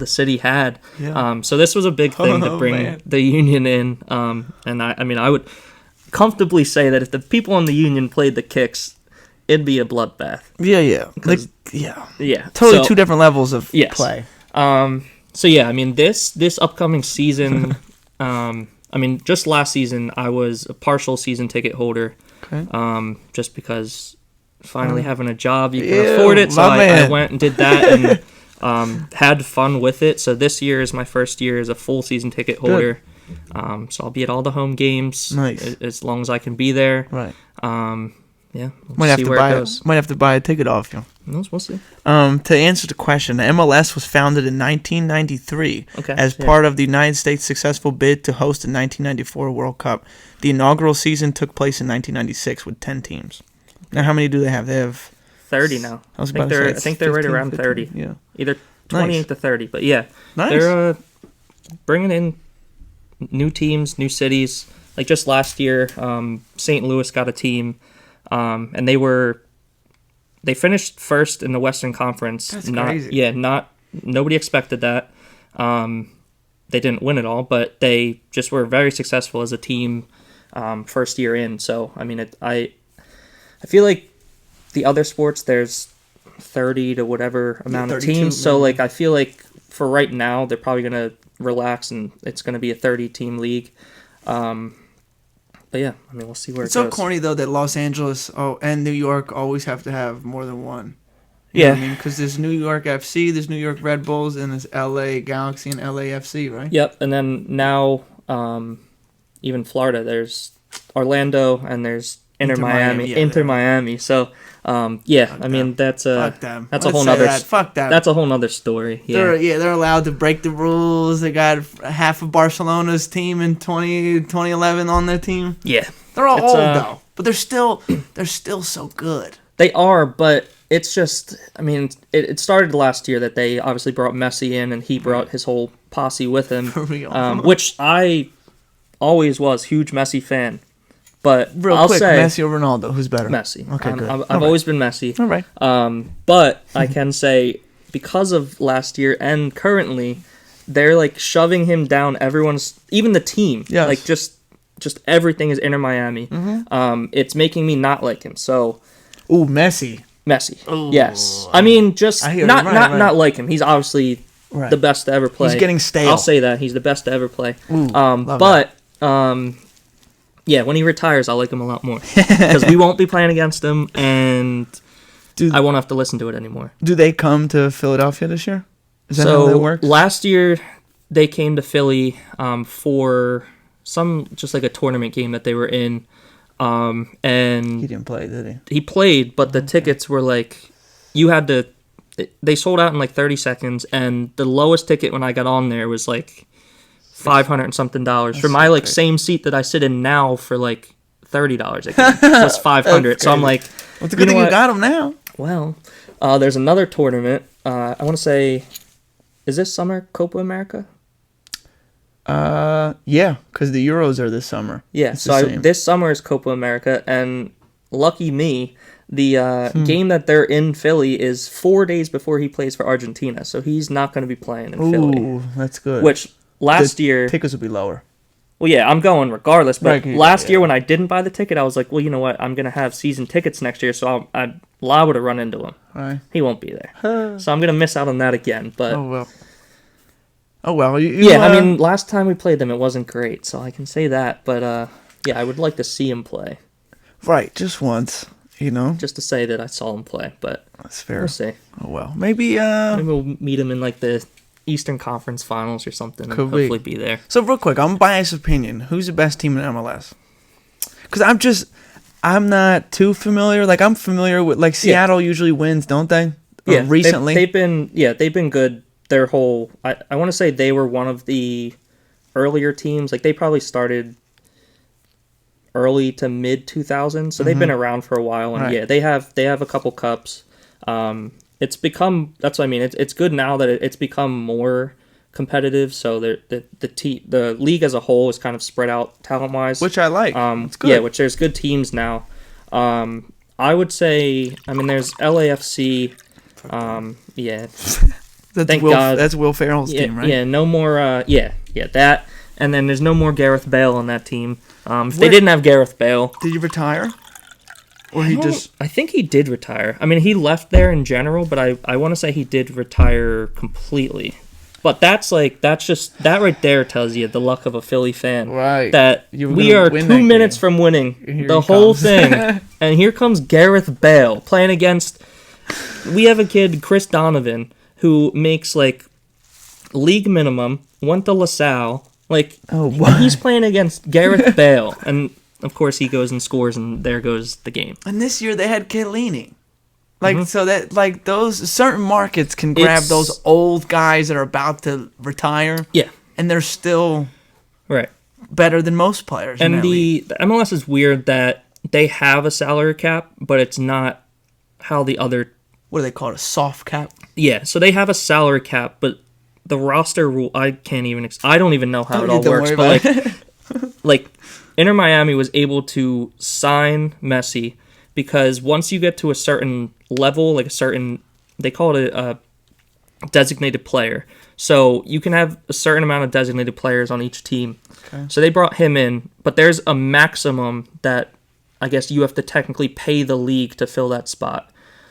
city had. Yeah. So this was a big thing to bring the Union in. And I mean, I would comfortably say that if the people on the Union played the kicks, it'd be a bloodbath. Yeah. Like, yeah. Totally two different levels of play. So yeah, I mean, this upcoming season, I mean, just last season, I was a partial season ticket holder. Okay. Just because finally having a job, you can afford it. So I went and did that and had fun with it. So this year is my first year as a full season ticket holder. So I'll be at all the home games as long as I can be there. Right. Yeah. Might have to buy a ticket off you. We'll see. To answer the question, the MLS was founded in 1993 as part of the United States' successful bid to host the 1994 World Cup. The inaugural season took place in 1996 with 10 teams. Now, how many do they have? They have 30 now. I think they're right around 15, 30. Yeah. Either 28 to 30. But yeah, they're bringing in new teams, new cities. Like just last year, St. Louis got a team, and they finished first in the Western Conference. That's crazy. Nobody expected that. They didn't win it all, but they just were very successful as a team first year in. So I mean, I feel like the other sports, there's 30 to whatever amount of teams. So like I feel like for right now, they're probably gonna relax and it's gonna be a 30-team league. But yeah, I mean, we'll see where it goes. It's so corny, though, that Los Angeles and New York always have to have more than one. You know what I mean? Because there's New York FC, there's New York Red Bulls, and there's LA Galaxy and LAFC, right? Yep, and then now even Florida, there's Orlando and there's Inter Miami. So, I mean, that's a whole nother Fuck that. That's a whole nother story. Yeah. They're allowed to break the rules. They got half of Barcelona's team in 2011 on their team. Yeah. They're all old though, but they're still so good. They are, but it's just, I mean, it started last year that they obviously brought Messi in and he brought his whole posse with him, For real. which I always was huge Messi fan. But Real I'll quick, say Messi or Ronaldo, who's better? Messi. Okay, good. I've always been Messi. All right. But I can say because of last year and currently, they're like shoving him down. Everyone's, even the team. Yes. Like just everything is Inter Miami. It's making me not like him. So. Ooh, Messi. Ooh. Yes. I mean, just not like him. He's obviously the best to ever play. He's getting stale. I'll say that he's the best to ever play. Ooh, yeah, when he retires, I'll like him a lot more because we won't be playing against him, and I won't have to listen to it anymore. Do they come to Philadelphia this year? Is that how that works? Last year they came to Philly for just like a tournament game that they were in, and He didn't play, did he? He played, but the tickets were like they sold out in like 30 seconds, and the lowest ticket when I got on there was like $500 and something for my like same seat that I sit in now for like $30 again. So it's $500. So I'm like, Well, it's a good thing you got him now. Well, there's another tournament. I want to say, is this summer Copa America? Yeah, because the Euros are this summer. Yeah, so this summer is Copa America, and lucky me, the game that they're in Philly is 4 days before he plays for Argentina, so he's not going to be playing in Philly. Ooh, that's good. Which last year, tickets will be lower. Well, yeah, I'm going regardless. But Right, last year when I didn't buy the ticket, I was like, well, you know what? I'm going to have season tickets next year, so I'm liable to run into him. Right. He won't be there. So I'm going to miss out on that again. But Oh, well. Yeah, I mean, last time we played them, it wasn't great, so I can say that. But, yeah, I would like to see him play. Right, just once, Just to say that I saw him play, but that's fair. We'll see. Oh, well. Maybe we'll meet him in, like, the Eastern Conference Finals or something, and hopefully be there. So, real quick, I'm biased opinion. Who's the best team in MLS? Because I'm not too familiar. Like, I'm familiar with, like, Seattle usually wins, don't they? Yeah, recently. They've been good. Their whole, I want to say they were one of the earlier teams. Like, they probably started early to mid 2000s, so they've been around for a while. And yeah, they have a couple cups. It's become, that's what I mean. It's good now that it's become more competitive. So the league as a whole is kind of spread out talent wise, which I like. It's good. Yeah, which there's good teams now. I would say, I mean, there's LAFC. Yeah. Thank God. That's Will Ferrell's team, right? Yeah, no more. That. And then there's no more Gareth Bale on that team. If they didn't have Gareth Bale, did he retire? Or I think he did retire. I mean, he left there in general, but I want to say he did retire completely. But that right there tells you the luck of a Philly fan. Right. That we are 2 minutes from winning the whole thing. And here comes Gareth Bale playing against. We have a kid, Chris Donovan, who makes like league minimum, went to LaSalle. Like, he's playing against Gareth Bale. And of course he goes and scores, and there goes the game. And this year they had Chiellini. Like, so that, like, those certain markets can grab those old guys that are about to retire. Yeah. And they're still better than most players. And the MLS is weird that they have a salary cap, but it's not how the other. What do they call it? A soft cap? Yeah, so they have a salary cap, but the roster rule, I can't even. I don't even know how it all works. But like Inter Miami was able to sign Messi because once you get to a certain level, like they call it a designated player. So you can have a certain amount of designated players on each team. Okay. So they brought him in, but there's a maximum that I guess you have to technically pay the league to fill that spot.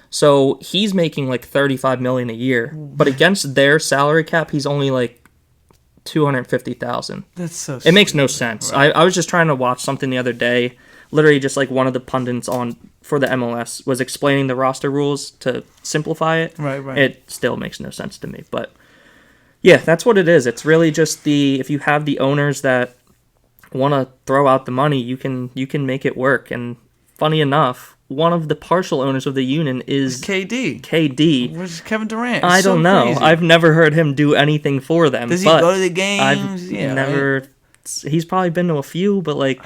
So he's making like $35 million a year, but against their salary cap, he's only like $250,000. That's so. It makes no sense. Right. I was just trying to watch something the other day. Literally, just like one of the pundits for the MLS was explaining the roster rules to simplify it. Right. It still makes no sense to me, but yeah, that's what it is. It's really just if you have the owners that want to throw out the money, you can make it work. And funny enough, one of the partial owners of the union is KD. Where's Kevin Durant? I don't know. Crazy. I've never heard him do anything for them. Does he go to the games? I've never. Right? He's probably been to a few, but like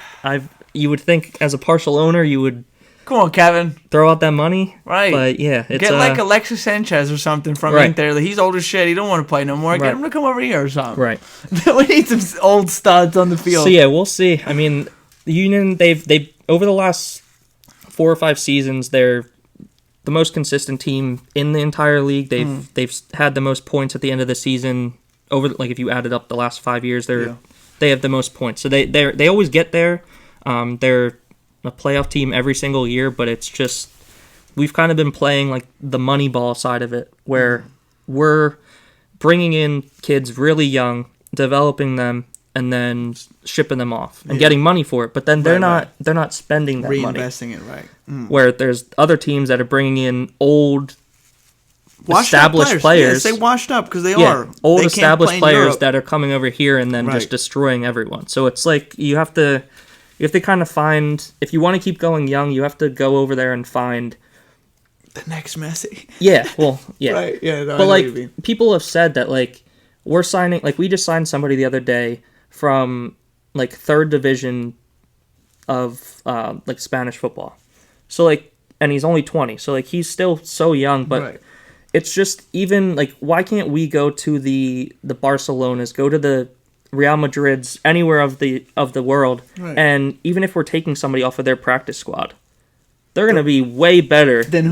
you would think as a partial owner, you would. Come on, Kevin. Throw out that money. Right. But yeah, it's get like Alexis Sanchez or something from Inter. He's old as shit. He don't want to play no more. Get him to come over here or something. Right. We need some old studs on the field. So yeah, we'll see. I mean, the union they've over the last 4 or 5 seasons, they're the most consistent team in the entire league. They've had the most points at the end of the season. If you added up the last 5 years, they have the most points. So they always get there. They're a playoff team every single year, but it's just we've kind of been playing like the money ball side of it, where we're bringing in kids really young, developing them, and then shipping them off and getting money for it. But then they're not spending that money. Reinvesting it, right. Where there's other teams that are bringing in old, established players. Yes, they washed up because they are. Old they established players that are coming over here and then just destroying everyone. So it's like you have to kind of find, if you want to keep going young, you have to go over there and find the next Messi. Yeah, well, yeah. Right, yeah. No, but like people have said that like we're signing, like we just signed somebody the other day from like 3rd division of like Spanish football. So like, and he's only 20. So like he's still so young, but it's just even like, why can't we go to the Barcelonas, go to the Real Madrids, anywhere of the world, and even if we're taking somebody off of their practice squad, they're going to be way better than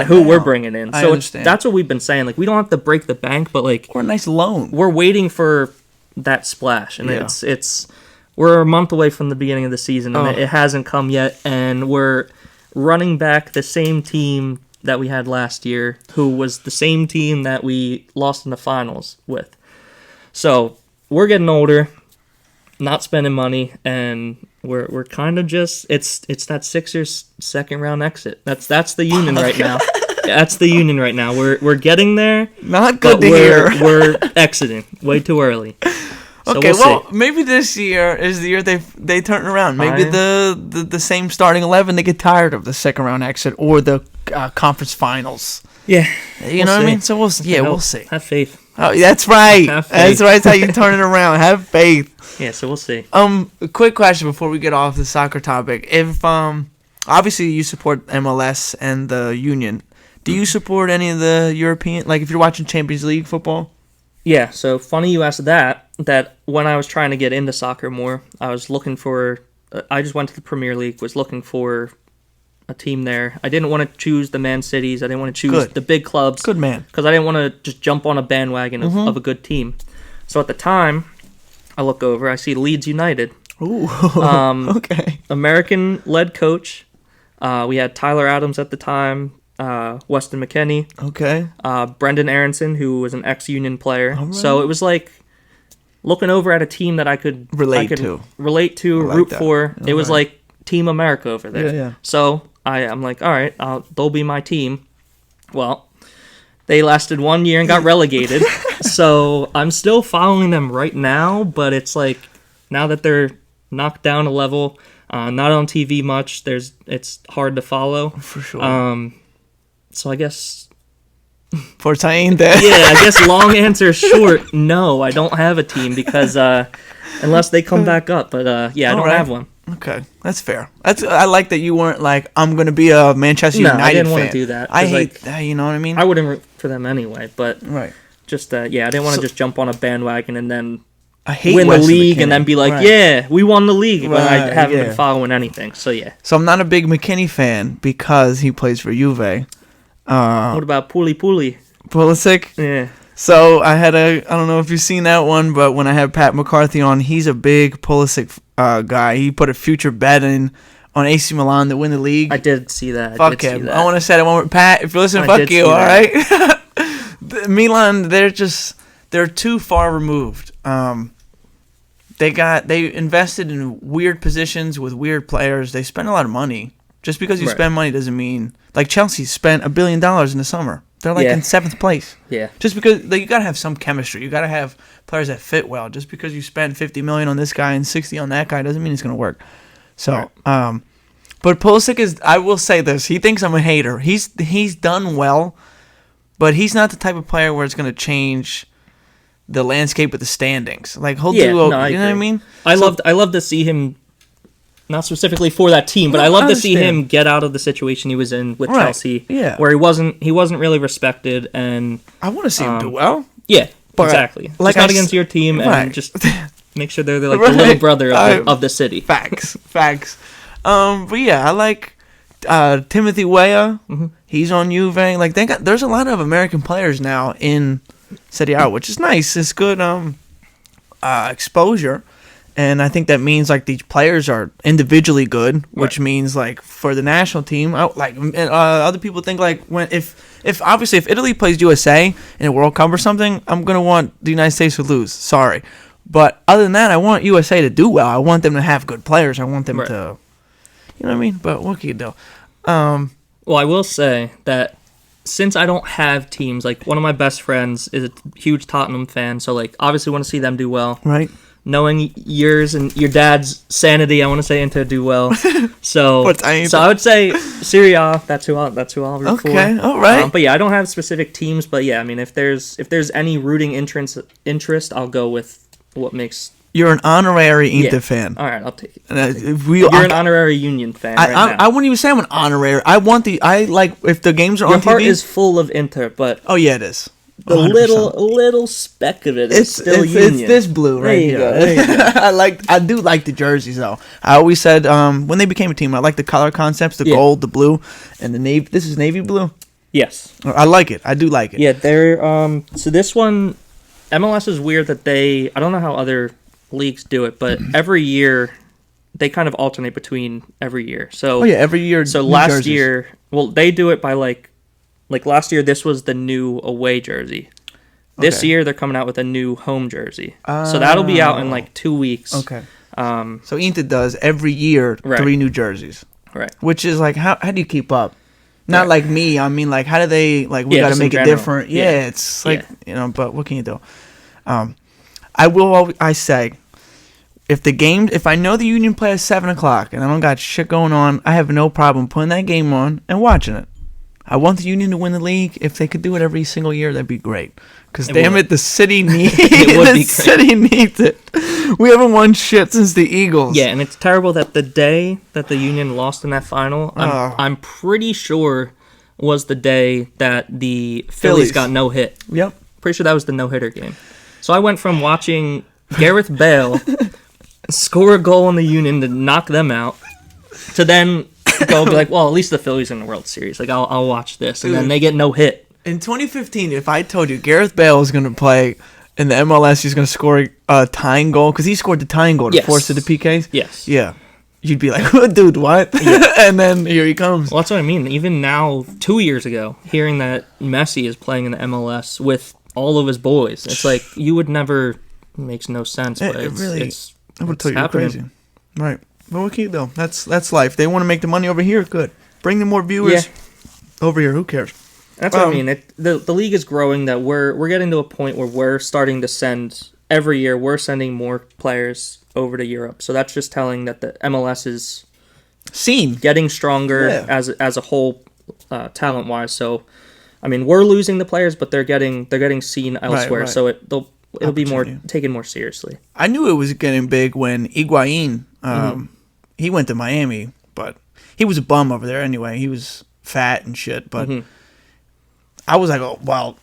who we're bringing in. So that's what we've been saying. Like we don't have to break the bank, but like or a nice loan. We're waiting for that splash, and it's we're a month away from the beginning of the season, and it hasn't come yet, and we're running back the same team that we had last year, who was the same team that we lost in the finals with. So we're getting older, not spending money, and we're kind of just it's that Sixers second round exit. That's the Union right now. That's the Union right now. We're getting there. Not good to hear. We're exiting way too early. So okay, well, maybe this year is the year they turn around. Maybe the same starting 11, they get tired of the second round exit or the conference finals. Yeah, you know what I mean. So we'll see. Have faith. Oh, that's right. That's right. That's how you turn it around. Have faith. Yeah, so we'll see. A quick question before we get off the soccer topic. If obviously you support MLS and the Union, do you support any of the European? Like if you're watching Champions League football? Yeah, so funny you asked that when I was trying to get into soccer more, I was looking for, I just went to the Premier League, was looking for a team there. I didn't want to choose the Man Cities. I didn't want to choose the big clubs. Good man. Because I didn't want to just jump on a bandwagon of a good team. So at the time, I look over, I see Leeds United. Ooh, okay. American-led coach. We had Tyler Adams at the time. Weston McKennie. Okay. Brendan Aronson, who was an ex-Union player. Right. So it was like looking over at a team that I could relate to, root for. It was like Team America over there. Yeah. So I'm like, all right, they'll be my team. Well, they lasted 1 year and got relegated. So I'm still following them right now, but it's like now that they're knocked down a level, not on TV much, it's hard to follow. For sure. So I guess for saying that. Yeah, I guess long answer short, no, I don't have a team because unless they come back up. But I don't have one. Okay, that's fair. I like that you weren't like, I'm going to be a Manchester United fan. I didn't want to do that. I hate that, you know what I mean? I wouldn't root for them anyway, but just, I didn't want to just jump on a bandwagon and then win the league and then be like, yeah, we won the league, but I haven't been following anything, so yeah. So I'm not a big McKennie fan because he plays for Juve. What about Pulisic? Yeah. So I don't know if you've seen that one, but when I had Pat McCarthy on, he's a big Pulisic guy. He put a future bet in on AC Milan to win the league. I did see that. Fuck him. I want to say that one with Pat. If you're listening, fuck you, all right? Milan, they're too far removed. They invested in weird positions with weird players. They spend a lot of money. Just because you spend money doesn't mean... Like, Chelsea spent $1 billion in the summer. They're, like, in 7th place. Yeah. Just because... Like, you got to have some chemistry. You got to have players that fit well. Just because you spend $50 million on this guy and $60 on that guy doesn't mean it's going to work. So, but Pulisic is... I will say this. He thinks I'm a hater. He's done well, but he's not the type of player where it's going to change the landscape of the standings. Like, he'll do... you know what I mean? I love to see him... Not specifically for that team, but I love to see him get out of the situation he was in with Chelsea, where he wasn't really respected, and I want to see him do well. Yeah, exactly. Like, just not against your team, and just make sure they're like the little brother of the city. Facts. But yeah, I like Timothy Weah. Mm-hmm. He's on Juve. Like there's a lot of American players now in Serie A, which is nice. It's good exposure. And I think that means like these players are individually good, which means like for the national team, other people think like if obviously if Italy plays USA in a World Cup or something, I'm gonna want the United States to lose. Sorry, but other than that, I want USA to do well. I want them to have good players. I want them to, you know what I mean. But what can you do? Well, I will say that since I don't have teams, like one of my best friends is a huge Tottenham fan, so like obviously want to see them do well. Right. Knowing yours and your dad's sanity, I want to say Inter do well. So I would say Serie A. That's who I'll root for. Okay, all right. But yeah, I don't have specific teams. But yeah, I mean, if there's any rooting interest, I'll go with what makes. You're an honorary Inter fan. All right, I'll take it. You're an honorary Union fan. I wouldn't even say I'm an honorary. I like if the games are on TV. Your heart is full of Inter, but oh yeah, it is. The 100%. little speck of it is still Union. It's this blue right here. There you go. I do like the jerseys though. I always said when they became a team, I like the color concepts, the gold, the blue, and the navy. This is navy blue. Yes, I like it. I do like it. Yeah, they're so this one, MLS is weird that I don't know how other leagues do it, but every year they kind of alternate between every year. So every year. So last year, well, they do it by like last year, this was the new away jersey. This year, they're coming out with a new home jersey. So that'll be out in like 2 weeks. Okay. So Inter does every year 3 new jerseys. Right. Which is like, how do you keep up? Not like me. I mean, like, how do they, like, we got to make it different. Yeah, it's like, you know, but what can you do? I say, if I know the Union play at 7 o'clock and I don't got shit going on, I have no problem putting that game on and watching it. I want the Union to win the league. If they could do it every single year, that'd be great. Because damn it, the city needs it. City needs it. We haven't won shit since the Eagles. Yeah, and it's terrible that the day that the Union lost in that final, I'm pretty sure was the day that the Phillies got no hit. Yep. Pretty sure that was the no-hitter game. So I went from watching Gareth Bale score a goal on the Union to knock them out to then go be like, well, at least the Phillies in the World Series. Like, I'll watch this. And then they get no hit. In 2015, if I told you Gareth Bale was going to play in the MLS, he's going to score a tying goal, because he scored the tying goal to force it to PKs. Yes. Yeah. You'd be like, dude, what? Yeah. And then here he comes. Well, that's what I mean. Even now, 2 years ago, hearing that Messi is playing in the MLS with all of his boys, it's like, you would never, it makes no sense. But it really, it's I would tell you crazy. Right. Well, what can you do? That's life. They want to make the money over here. Good. Bring them more viewers over here. Who cares? That's what I mean. The league is growing. That we're getting to a point where we're starting to send every year. We're sending more players over to Europe. So that's just telling that the MLS is getting stronger as a whole, talent wise. So, I mean, we're losing the players, but they're getting seen elsewhere. Right. So it'll be more taken more seriously. I knew it was getting big when Higuain. He went to Miami, but he was a bum over there anyway. He was fat and shit, but I was like, oh, well,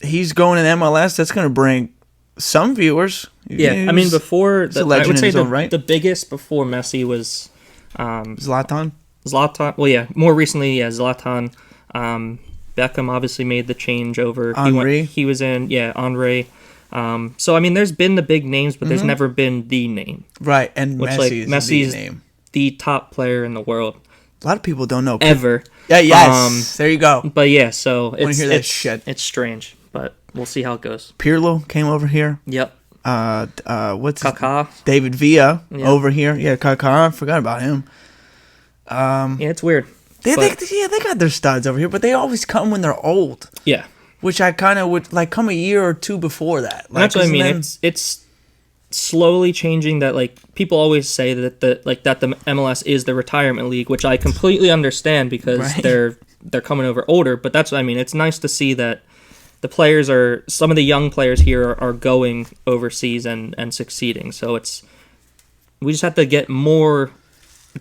he's going in MLS. That's going to bring some viewers. Yeah, I mean, before, I would say the biggest before Messi was Zlatan. Well, yeah, more recently, Zlatan. Beckham obviously made the change over. Henry. He was in, Henry. So, I mean, there's been the big names, but there's never been the name. Right, and Messi's the name. The top player in the world. A lot of people don't know. Ever. Yeah, yes. There you go. But yeah, so it's strange, but we'll see how it goes. Pirlo came over here. Yep. What's Kaká. David Villa over here. Yeah, Kaká. I forgot about him. Yeah, it's weird. They got their studs over here, but they always come when they're old. Yeah. Which I kind of would like come a year or two before that. Like, that's what I mean. It's slowly changing. That like people always say that the MLS is the retirement league, which I completely understand because they're coming over older. But that's what I mean. It's nice to see that the players some of the young players here are going overseas and succeeding. So we just have to get more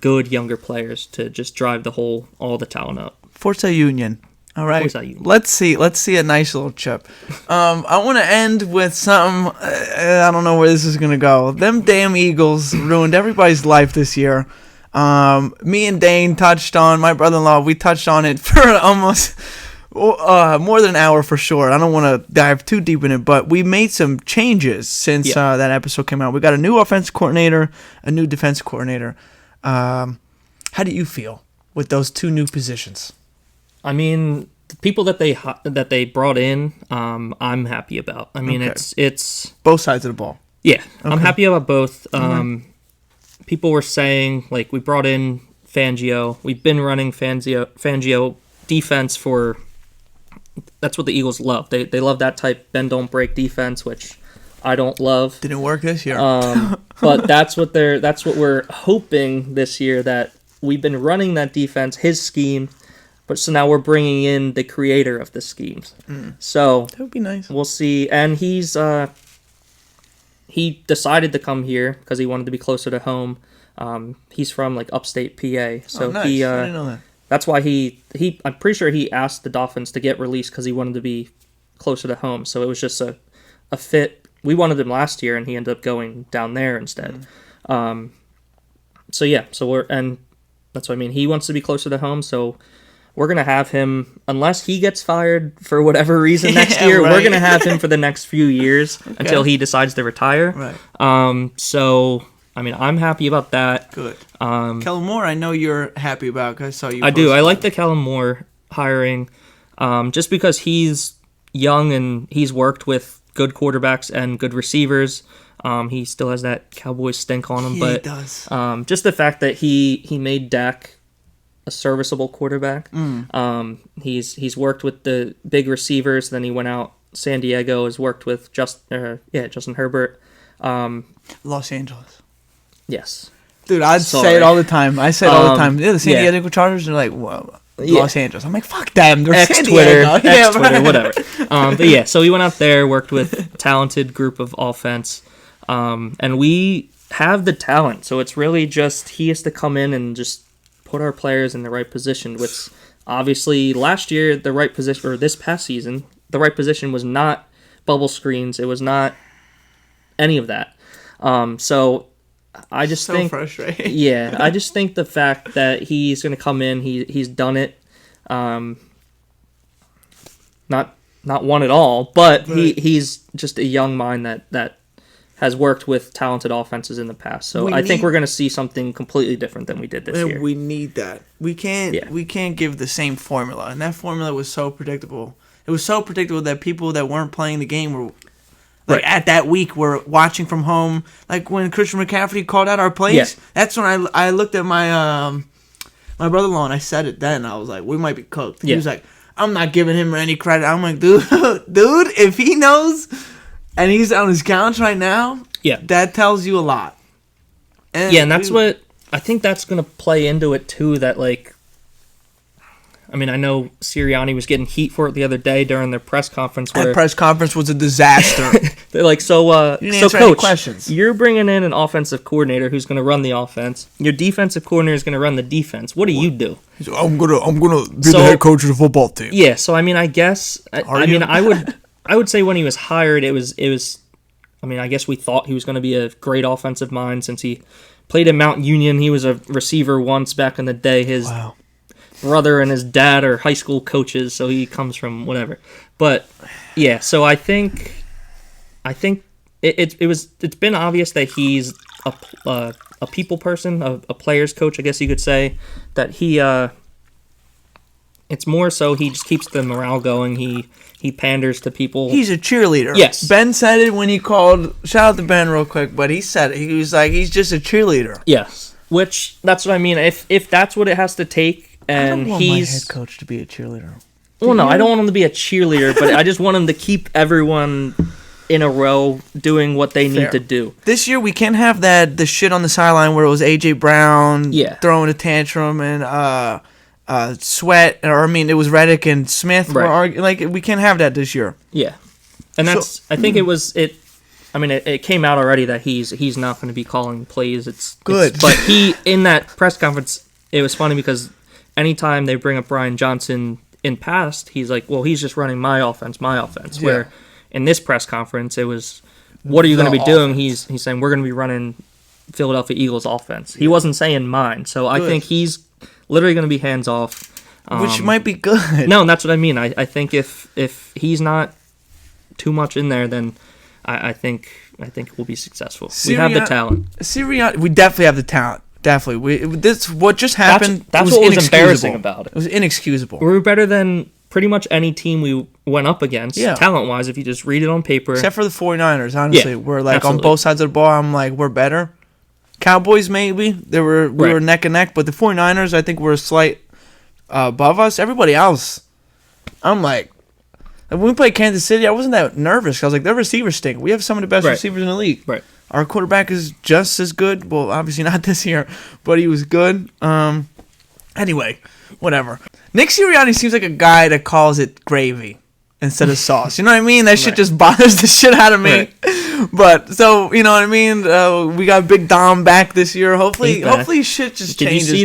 good younger players to just drive all the talent up. Forza Union. All right, let's see a nice little chip. I want to end with something. I don't know where this is gonna go. Them damn Eagles ruined everybody's life this year. Me and Dane touched on, my brother-in-law, we touched on it for almost more than an hour for sure. I don't want to dive too deep in it, but we made some changes since that episode came out. We got a new offensive coordinator, a new defensive coordinator. How do you feel with those two new positions? I mean, the people that they brought in, I'm happy about. I mean, it's both sides of the ball. Yeah, okay. I'm happy about both. People were saying, like, we brought in Fangio. We've been running Fangio defense for. That's what the Eagles love. They love that type bend don't break defense, which I don't love. Didn't work this year. But that's what we're hoping this year, that we've been running that defense, his scheme, but so now we're bringing in the creator of the schemes. So that would be nice. We'll see. And he decided to come here because he wanted to be closer to home. He's from like upstate PA, so nice. he. I didn't know that. That's why I'm pretty sure he asked the Dolphins to get released because he wanted to be closer to home. So it was just a fit. We wanted him last year, and he ended up going down there instead. And that's what I mean. He wants to be closer to home, so we're gonna have him unless he gets fired for whatever reason next year. Right. We're gonna have him for the next few years until he decides to retire. Right. So. I mean, I'm happy about that. Good. Kellen Moore, I know you're happy about because I saw you. I do. I like the Kellen Moore hiring, just because he's young and he's worked with good quarterbacks and good receivers. He still has that Cowboys stink on him, but he does. Just the fact that he made Dak a serviceable quarterback. He's worked with the big receivers. Then he went out San Diego. Has worked with Justin Herbert. Los Angeles. Yes. Dude, I'd say it all the time. I say it all the time. Yeah, the San Diego Chargers are like, whoa, Los Angeles. I'm like, fuck them. They're San Diego. Twitter, whatever. But yeah, so he went out there, worked with talented group of offense. And we have the talent. So it's really just he has to come in and just put our players in the right position, which obviously last year, the right position, or this past season, the right position was not bubble screens. It was not any of that. So I just think frustrating. Yeah, I just think the fact that he's going to come in, he's done it. Not one at all, but he's just a young mind that has worked with talented offenses in the past. So I think we're going to see something completely different than we did this year. We need that. We can't give the same formula, and that formula was so predictable. It was so predictable that people that weren't playing the game were. Like at that week, we're watching from home. Like when Christian McCaffrey called out our plays, that's when I looked at my my brother-in-law and I said it then. I was like, we might be cooked. He was like, I'm not giving him any credit. I'm like, dude, if he knows and he's on his couch right now, that tells you a lot. And that's what I think that's going to play into it too. That like. I mean, I know Sirianni was getting heat for it the other day during their press conference. That press conference was a disaster. They're like, so coach, questions. You're bringing in an offensive coordinator who's going to run the offense. Your defensive coordinator is going to run the defense. What do you do? He's like, I'm gonna be the head coach of the football team. Yeah, so I mean, I guess I would say when he was hired, it was. I mean, I guess we thought he was going to be a great offensive mind since he played in Mount Union. He was a receiver once back in the day. His brother and his dad are high school coaches, so he comes from whatever. But yeah, so I think it's been obvious that he's a people person, a player's coach, I guess you could say. That it's more so he just keeps the morale going. He panders to people. He's a cheerleader. Yes. Ben said it when he called. Shout out to Ben real quick, but he said it. He was like, he's just a cheerleader. Yes. Which that's what I mean. If that's what it has to take. And I don't want my head coach to be a cheerleader. Well, no, I don't want him to be a cheerleader, but I just want him to keep everyone in a row doing what they need to do. This year, we can't have the shit on the sideline where it was A.J. Brown throwing a tantrum and Sweat, or I mean, it was Reddick and Smith. Right. Like, we can't have that this year. Yeah. And that's, I think it came out already that he's not going to be calling plays. It's good. But in that press conference, it was funny because anytime they bring up Brian Johnson in past, he's like, well, he's just running my offense. Yeah. Where in this press conference, it was, what are you going to be doing? He's saying, we're going to be running Philadelphia Eagles offense. He wasn't saying mine. So I think he's literally going to be hands off. Which might be good. No, that's what I mean. I think if he's not too much in there, then I think we'll be successful. We have the talent. We definitely have the talent. Definitely. What just happened. That's what was embarrassing about it. It was inexcusable. We were better than pretty much any team we went up against, talent-wise, if you just read it on paper. Except for the 49ers, honestly. We're like absolutely. on both sides of the ball, I'm like, we're better. Cowboys, maybe. We were neck and neck, but the 49ers, I think, were a slight above us. Everybody else, I'm like, when we played Kansas City, I wasn't that nervous. I was like, their receivers stink. We have some of the best receivers in the league. Right. Our quarterback is just as good. Well, obviously not this year, but he was good. Anyway, whatever. Nick Sirianni seems like a guy that calls it gravy instead of sauce. You know what I mean? That shit just bothers the shit out of me. Right. But, so, you know what I mean? We got Big Dom back this year. Hopefully shit just changes. Did you see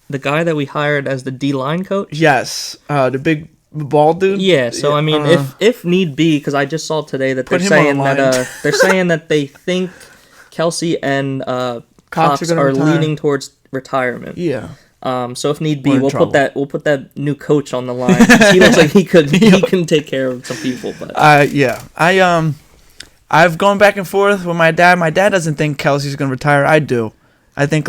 the guy that we hired as the D-line coach? Yes. The big bald dude? Yeah, so I mean, if need be, because I just saw today that they're saying that they think Kelsey and Cox are leaning towards retirement. Yeah. So if need be, we'll put that new coach on the line. He looks like he can take care of some people. But I've gone back and forth with my dad. My dad doesn't think Kelsey's gonna retire. I do. I think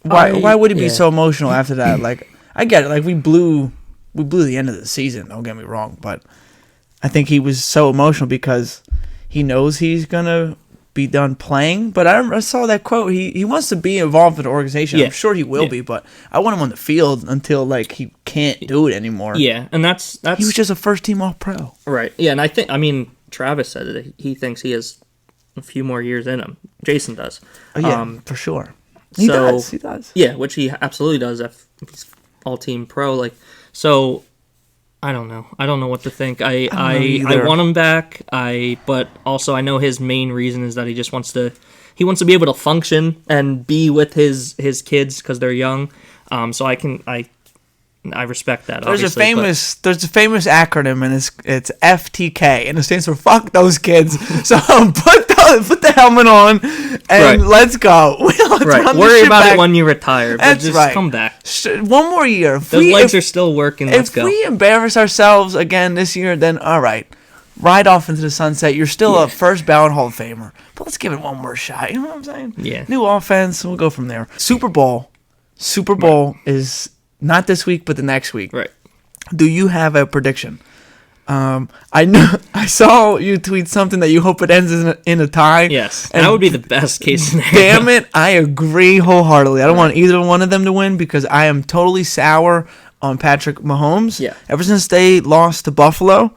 why would he be so emotional after that? Like, I get it. Like, we blew the end of the season. Don't get me wrong, but I think he was so emotional because he knows he's gonna be done playing. But I saw that quote. He wants to be involved in the organization. Yeah. I'm sure he will be, but I want him on the field until he can't do it anymore. Yeah, and that's he was just a first team All-Pro. Right. Yeah, and I mean Travis said that he thinks he has a few more years in him. Jason does. Oh, yeah, for sure. He does. Yeah, which he absolutely does if he's all-team pro. So I don't know. I don't know what to think. I want him back. But also I know his main reason is that he just wants to be able to function and be with his kids because they're young. So I respect that. There's a famous acronym, and it's FTK, and it stands for fuck those kids. So put the helmet on and let's go. Worry about it when you retire, but just come back. One more year. Those legs are still working. Let's go. If we embarrass ourselves again this year, then all right. Ride off into the sunset. You're still a first ballot Hall of Famer, but let's give it one more shot. You know what I'm saying? Yeah. New offense. We'll go from there. Super Bowl is not this week, but the next week. Right. Do you have a prediction? I saw you tweet something that you hope it ends in a tie. Yes, and that would be the best case scenario. Damn it, I agree wholeheartely. I don't want either one of them to win because I am totally sour on Patrick Mahomes. Yeah. Ever since they lost to Buffalo,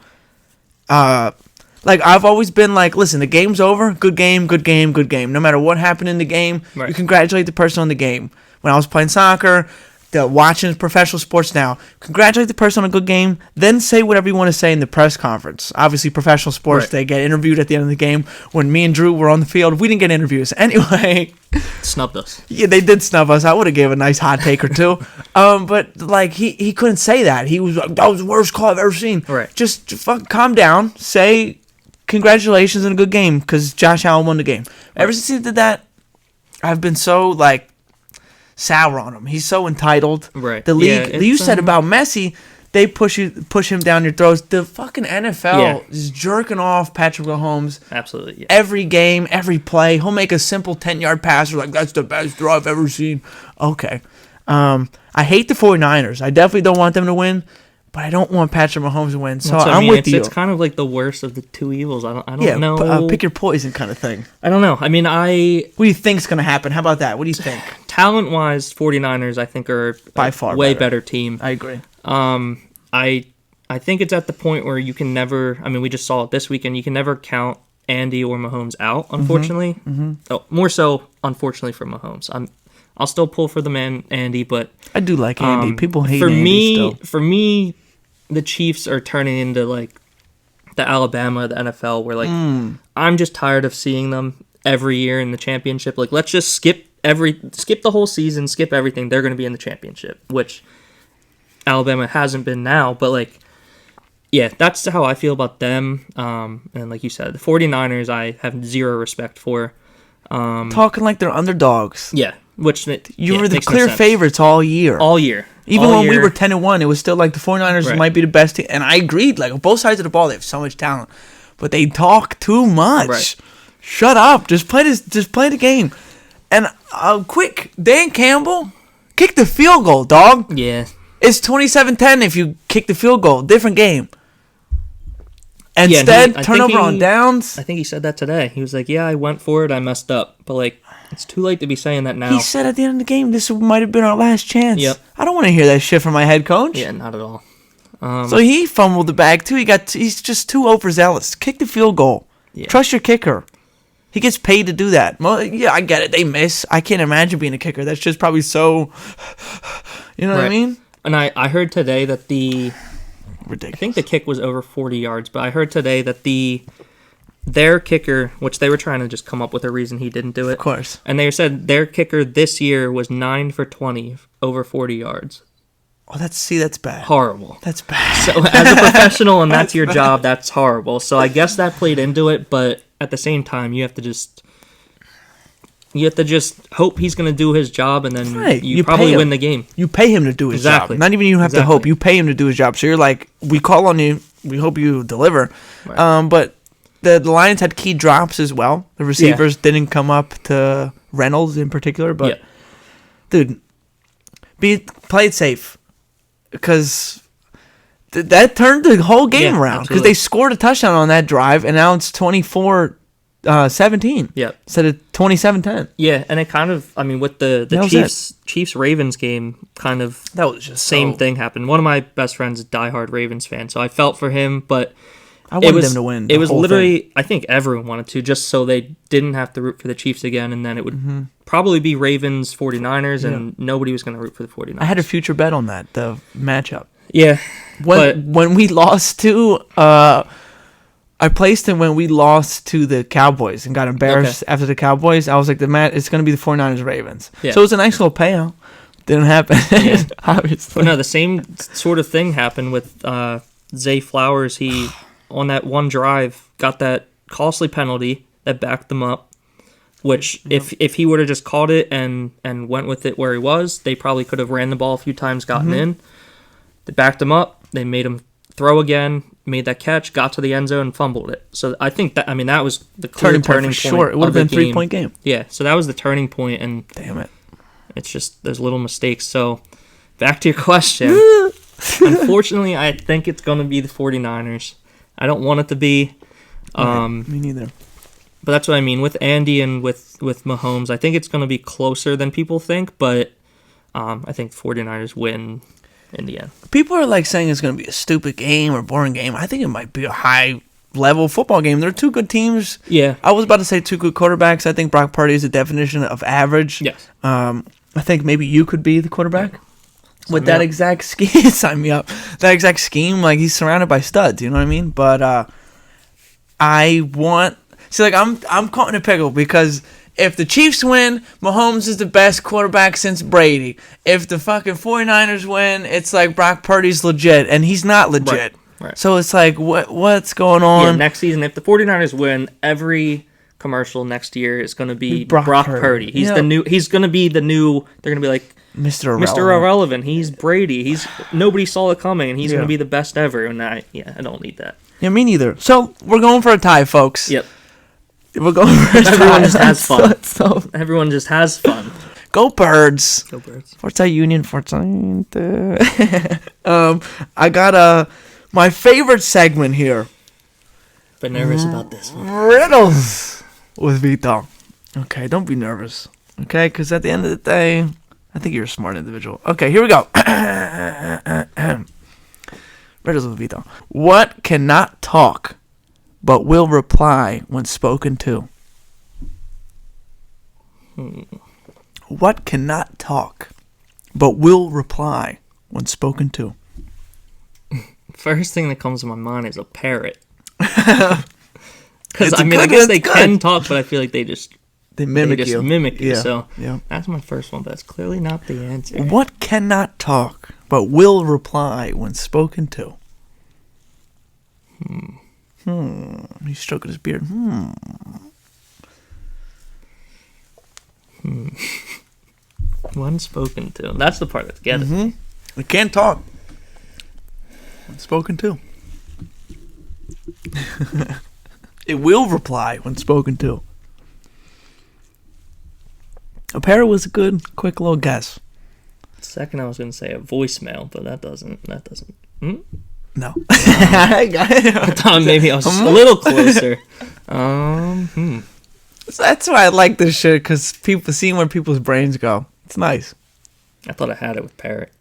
I've always been like, listen, the game's over. Good game, good game, good game. No matter what happened in the game, you congratulate the person on the game. When I was playing soccer, watching professional sports now, congratulate the person on a good game, then say whatever you want to say in the press conference. Obviously, professional sports, they get interviewed at the end of the game. When me and Drew were on the field, we didn't get interviews. Anyway. Snubbed us. Yeah, they did snub us. I would have given a nice hot take or two. But, he couldn't say that. He was like, that was the worst call I've ever seen. Right. Just calm down. Say congratulations on a good game because Josh Allen won the game. Ever since he did that, I've been so, sour on him. He's so entitled. Right. The league. You said about Messi, they push him down your throats. The fucking NFL is jerking off Patrick Mahomes. Absolutely. Yeah. Every game, every play, he'll make a simple 10-yard pass. We're like, that's the best throw I've ever seen. Okay. I hate the 49ers. I definitely don't want them to win, but I don't want Patrick Mahomes to win. So I'm with you. It's kind of like the worst of the two evils. I don't know. Pick your poison kind of thing. I don't know. I mean, what do you think's going to happen? How about that? What do you think? Talent-wise, 49ers, I think, are by far way better team. I agree. I think it's at the point where you can never. I mean, we just saw it this weekend. You can never count Andy or Mahomes out. Unfortunately, Oh, more so, unfortunately for Mahomes. I'll still pull for the man Andy, but I do like Andy. People hate Andy still. For me, the Chiefs are turning into the Alabama, the NFL, where I'm just tired of seeing them every year in the championship. Let's just skip the whole season, skip everything. They're going to be in the championship, which Alabama hasn't been now. But that's how I feel about them. And like you said, the 49ers, I have zero respect for. talking like they're underdogs. Yeah, which You were the makes no clear sense. favorites all year. all year. Even All when we year. were 10-1, it was still like the 49ers Right. might be the best team. And I agreed. Like, on both sides of the ball, they have so much talent. But they talk too much. Right. Shut up. Just play the game. And quick, Dan Campbell, kick the field goal, dog. Yeah. It's 27-10 if you kick the field goal. Different game. Yeah, Instead, I turnover think on downs. I think he said that today. He was like, "Yeah, I went for it. I messed up, but like, it's too late to be saying that now." He said at the end of the game, this might have been our last chance. Yep. I don't want to hear that shit from my head coach. Yeah, not at all. So he fumbled the bag too. He's just too overzealous. Kick the field goal. Yeah. Trust your kicker. He gets paid to do that. Well, yeah, I get it. They miss. I can't imagine being a kicker. That's just probably so. You know what I Right. mean? And I heard today that I Ridiculous. think the kick was over 40 yards, but I heard today that their kicker, which they were trying to just come up with a reason he didn't do it. Of course. And they said their kicker this year was 9 for 20 over 40 yards. Oh, that's bad. Horrible. That's bad. So as a professional and that's your job, that's horrible. So I guess that played into it, but at the same time, you have to just hope he's going to do his job, and then Right. you You probably pay him. win the game. You pay him to do his Exactly. job. Not even you have to Exactly. hope. You pay him to do his job. So you're like, we call on you. We hope you deliver. Right. But the Lions had key drops as well. The receivers didn't come up to Reynolds in particular. But, dude, play it safe. Because that turned the whole game Yeah, around. Because absolutely. they scored a touchdown on that drive, and now it's 24-17 Yep. instead of 27-10. Yeah, and it kind of, I mean, with the That was Chiefs-Ravens game, kind of That was just same thing happened. One of my best friends is a diehard Ravens fan, so I felt for him, but I wanted them to win. It the was whole literally, thing. I think everyone wanted to, just so they didn't have to root for the Chiefs again, and then it would probably be Ravens 49ers, and nobody was going to root for the 49ers. I had a future bet on that, the matchup. Yeah, but When we lost to, I placed him when we lost to the Cowboys and got embarrassed after the Cowboys. I was like, it's going to be the 49ers Ravens. Yeah. So it was a nice little payout. Didn't happen, Yeah. obviously. But no, the same sort of thing happened with Zay Flowers. He, on that one drive, got that costly penalty that backed them up, which if he would have just caught it and went with it where he was, they probably could have ran the ball a few times, gotten in. They backed him up. They made him throw again, made that catch, got to the end zone, and fumbled it. So I think that was the clear turning point. for sure. It would have been a 3-point game. Yeah, so that was the turning point, and Damn it. it's just those little mistakes. So back to your question. Unfortunately, I think it's going to be the 49ers. I don't want it to be. Me neither. But that's what I mean. With Andy and with Mahomes, I think it's going to be closer than people think, but I think the 49ers win in the end. People are like saying it's going to be a stupid game or boring game. I think it might be a high-level football game. They're two good teams. Yeah. I was about to say two good quarterbacks. I think Brock Purdy is the definition of average. Yes. I think maybe you could be the quarterback with me that up. exact scheme. Sign me up. That exact scheme. Like, he's surrounded by studs. You know what I mean? But I'm caught in a pickle because if the Chiefs win, Mahomes is the best quarterback since Brady. If the fucking 49ers win, it's like Brock Purdy's legit, and he's not legit. Right. So it's like, what's going on? Yeah, next season, if the 49ers win, every commercial next year is going to be Brock Brock Purdy. Purdy. He's Yeah. He's going to be the new, they're going to be like, Mr. Irrelevant. Mr. Irrelevant. He's Brady. Nobody saw it coming, and he's Yeah. going to be the best ever. And I don't need that. Yeah, me neither. So we're going for a tie, folks. Yep. We're going for a tie. Everyone just has fun. So, Everyone just has fun. go Birds. Go Birds. Forza Union, Forza. I got my favorite segment here. But nervous about this one. Riddles with Vito. Okay, don't be nervous. Okay, because at the end of the day, I think you're a smart individual. Okay, here we go. Riddles with Vito. What cannot talk, but will reply when spoken to? What cannot talk, but will reply when spoken to? First thing that comes to my mind is a parrot. It's Because I good- guess they it's can good. talk, but I feel like they Mimic just you. mimic you. Yeah, So yeah. that's my first one, but that's clearly not the answer. What cannot talk, but will reply when spoken to? He's stroking his beard. When spoken to. That's the part that's getting me. We can't talk. When spoken to. It will reply when spoken to. A parrot was a good, quick little guess. Second, I was going to say a voicemail, but that doesn't. No. I thought maybe I was a little closer. That's why I like this shit, because people seeing where people's brains go. It's nice. I thought I had it with parrot.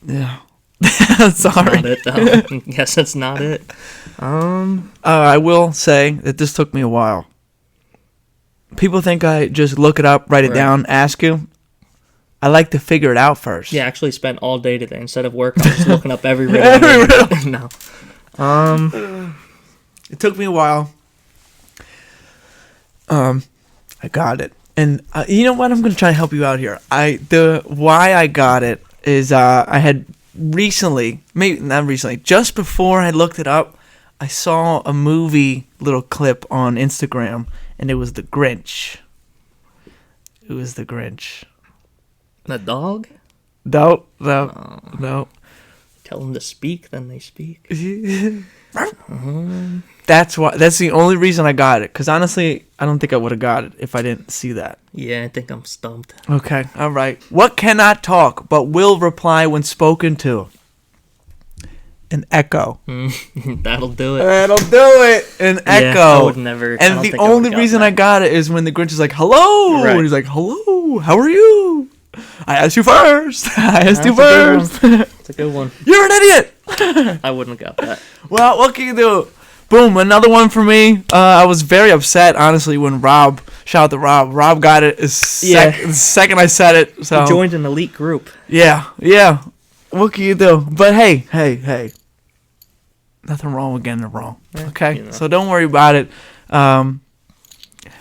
Yeah. Not Sorry. it, though. Guess that's not it. I will say that this took me a while. People think I just look it up, write it down, ask you. I like to figure it out first. Yeah, I actually spent all day today. Instead of work, I was looking up every riddle. No. It took me a while. I got it. And you know what? I'm going to try to help you out here. Why I got it is I had recently, maybe not recently, just before I looked it up, I saw a movie little clip on Instagram, and it was The Grinch. It was The Grinch. The dog? No. Tell them to speak, then they speak. That's the only reason I got it. Because honestly, I don't think I would have got it if I didn't see that. Yeah, I think I'm stumped. Okay, all right. What cannot talk but will reply when spoken to? An echo. That'll do it. That'll do it. An echo. I would never. And the only reason I got it is when the Grinch is like, hello. Right. And he's like, hello, how are you? I asked you first. That's a good one. You're an idiot. I wouldn't have got that. Well, what can you do? Boom, another one for me. I was very upset, honestly, when Rob, shout out to Rob. Rob got it the second I said it. So You joined an elite group. Yeah. What can you do? But hey. Nothing wrong with getting it wrong. Okay? So don't worry about it. Hell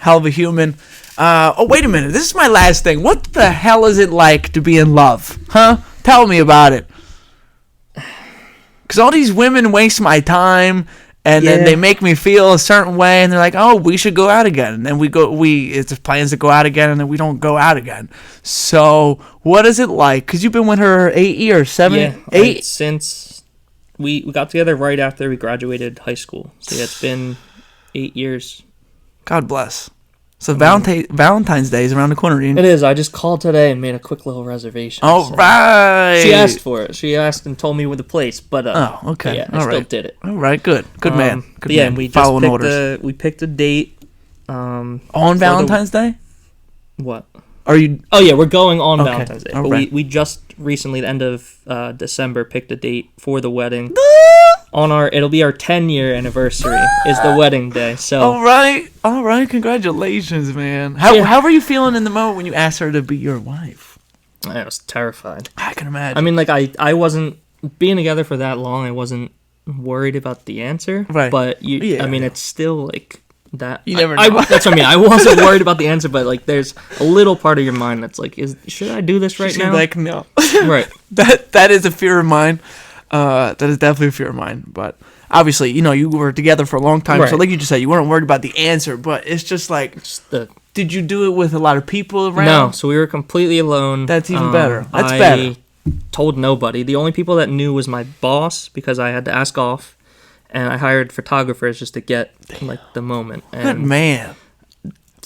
of a human. Wait a minute. This is my last thing. What the hell is it like to be in love? Huh? Tell me about it. Because all these women waste my time, and then they make me feel a certain way, and they're like, oh, we should go out again. And then it's plans to go out again, and then we don't go out again. So what is it like? Because you've been with her 8 years, 7, 8? Since we got together right after we graduated high school. So yeah, it's been 8 years. God bless. So Valentine's Day is around the corner. It is. I just called today and made a quick little reservation. All right. She asked for it. She asked and told me with the place, but okay. Yeah, I still did it. All right, good man. Good man. And we just picked a date. On Valentine's Day? What? Are you? Oh yeah, we're going on Valentine's Day. But right. we just recently, the end of December, picked a date for the wedding. It'll be our 10-year anniversary is the wedding day. So all right, congratulations, man. How were you feeling in the moment when you asked her to be your wife? I was terrified. I can imagine. I mean, like I wasn't being together for that long. I wasn't worried about the answer. Right. But it's still like that. You never know. That's what I mean. I wasn't worried about the answer, but like, there's a little part of your mind that's like, should I do this right now? Like, no. Right. That is a fear of mine. That is definitely a fear of mine. But obviously, you were together for a long time, so like you just said, you weren't worried about the answer. But it's just like, did you do it with a lot of people around? No, so we were completely alone. That's even better. That's better. I told nobody. The only people that knew was my boss, because I had to ask off, and I hired photographers just to get like the moment. And good man.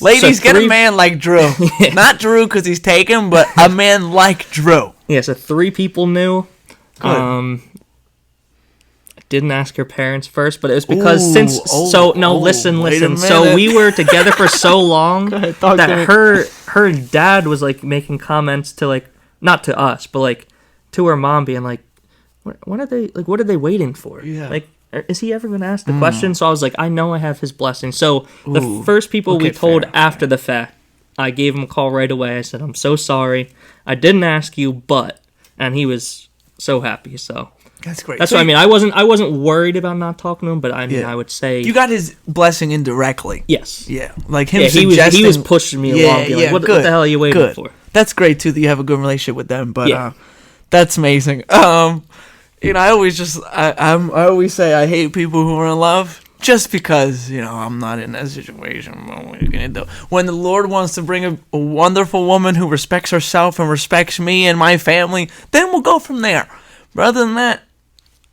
Ladies, get a man like Drew. Not Drew because he's taken, but a man like Drew. Yeah, so 3 people knew. Good. I didn't ask her parents first, but it was because listen. So we were together for so long that her dad was like making comments to like, not to us, but like to her mom, being like, what are they waiting for? Yeah. Like, is he ever going to ask the question? So I was like, I know I have his blessing. So the first people we told after the fact, I gave him a call right away. I said, I'm so sorry. I didn't ask you, and he was so happy. So that's great. That's what I mean. I wasn't worried about not talking to him, but I mean, I would say you got his blessing indirectly. Yes. Yeah. Like him suggesting. He was pushing me along. Being like, what the hell are you waiting for? That's great too that you have a good relationship with them. But that's amazing. I always say I hate people who are in love. just because, I'm not in that situation. What are you gonna do? When the Lord wants to bring a wonderful woman who respects herself and respects me and my family, then we'll go from there. But other than that,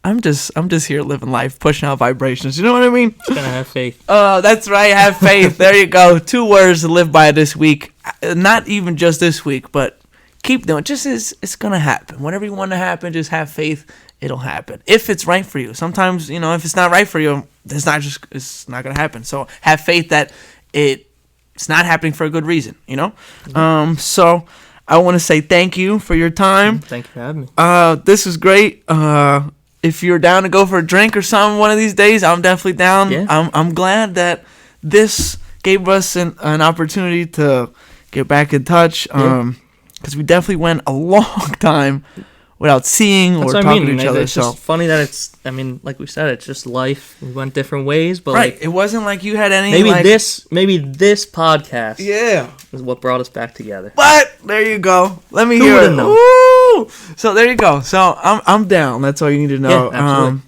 I'm just here living life, pushing out vibrations. You know what I mean? Just gonna have faith. That's right. Have faith. There you go. 2 words to live by this week. Not even just this week, but keep doing it. It's gonna happen. Whatever you want to happen, just have faith. It'll happen if it's right for you. Sometimes, if it's not right for you, it's not gonna happen. So have faith that it's not happening for a good reason. So I want to say thank you for your time. Thank you for having me. This is great. If you're down to go for a drink or something one of these days, I'm definitely down. Yeah. I'm glad that this gave us an opportunity to get back in touch. Because we definitely went a long time without seeing or talking to each other. It's just funny that like we said, it's just life. We went different ways, but right. It wasn't like you had any. Maybe this podcast. Yeah. Is what brought us back together. But there you go. Let me Who hear it. would've known? Woo! So there you go. So I'm down. That's all you need to know. Yeah, absolutely.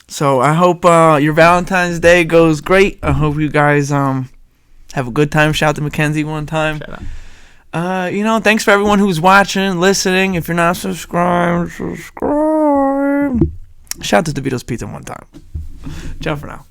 So I hope your Valentine's Day goes great. I hope you guys have a good time. Shout out to Mackenzie one time. Shout out. Thanks for everyone who's watching, listening. If you're not subscribed, subscribe. Shout out to Vito's Pizza one time. Ciao for now.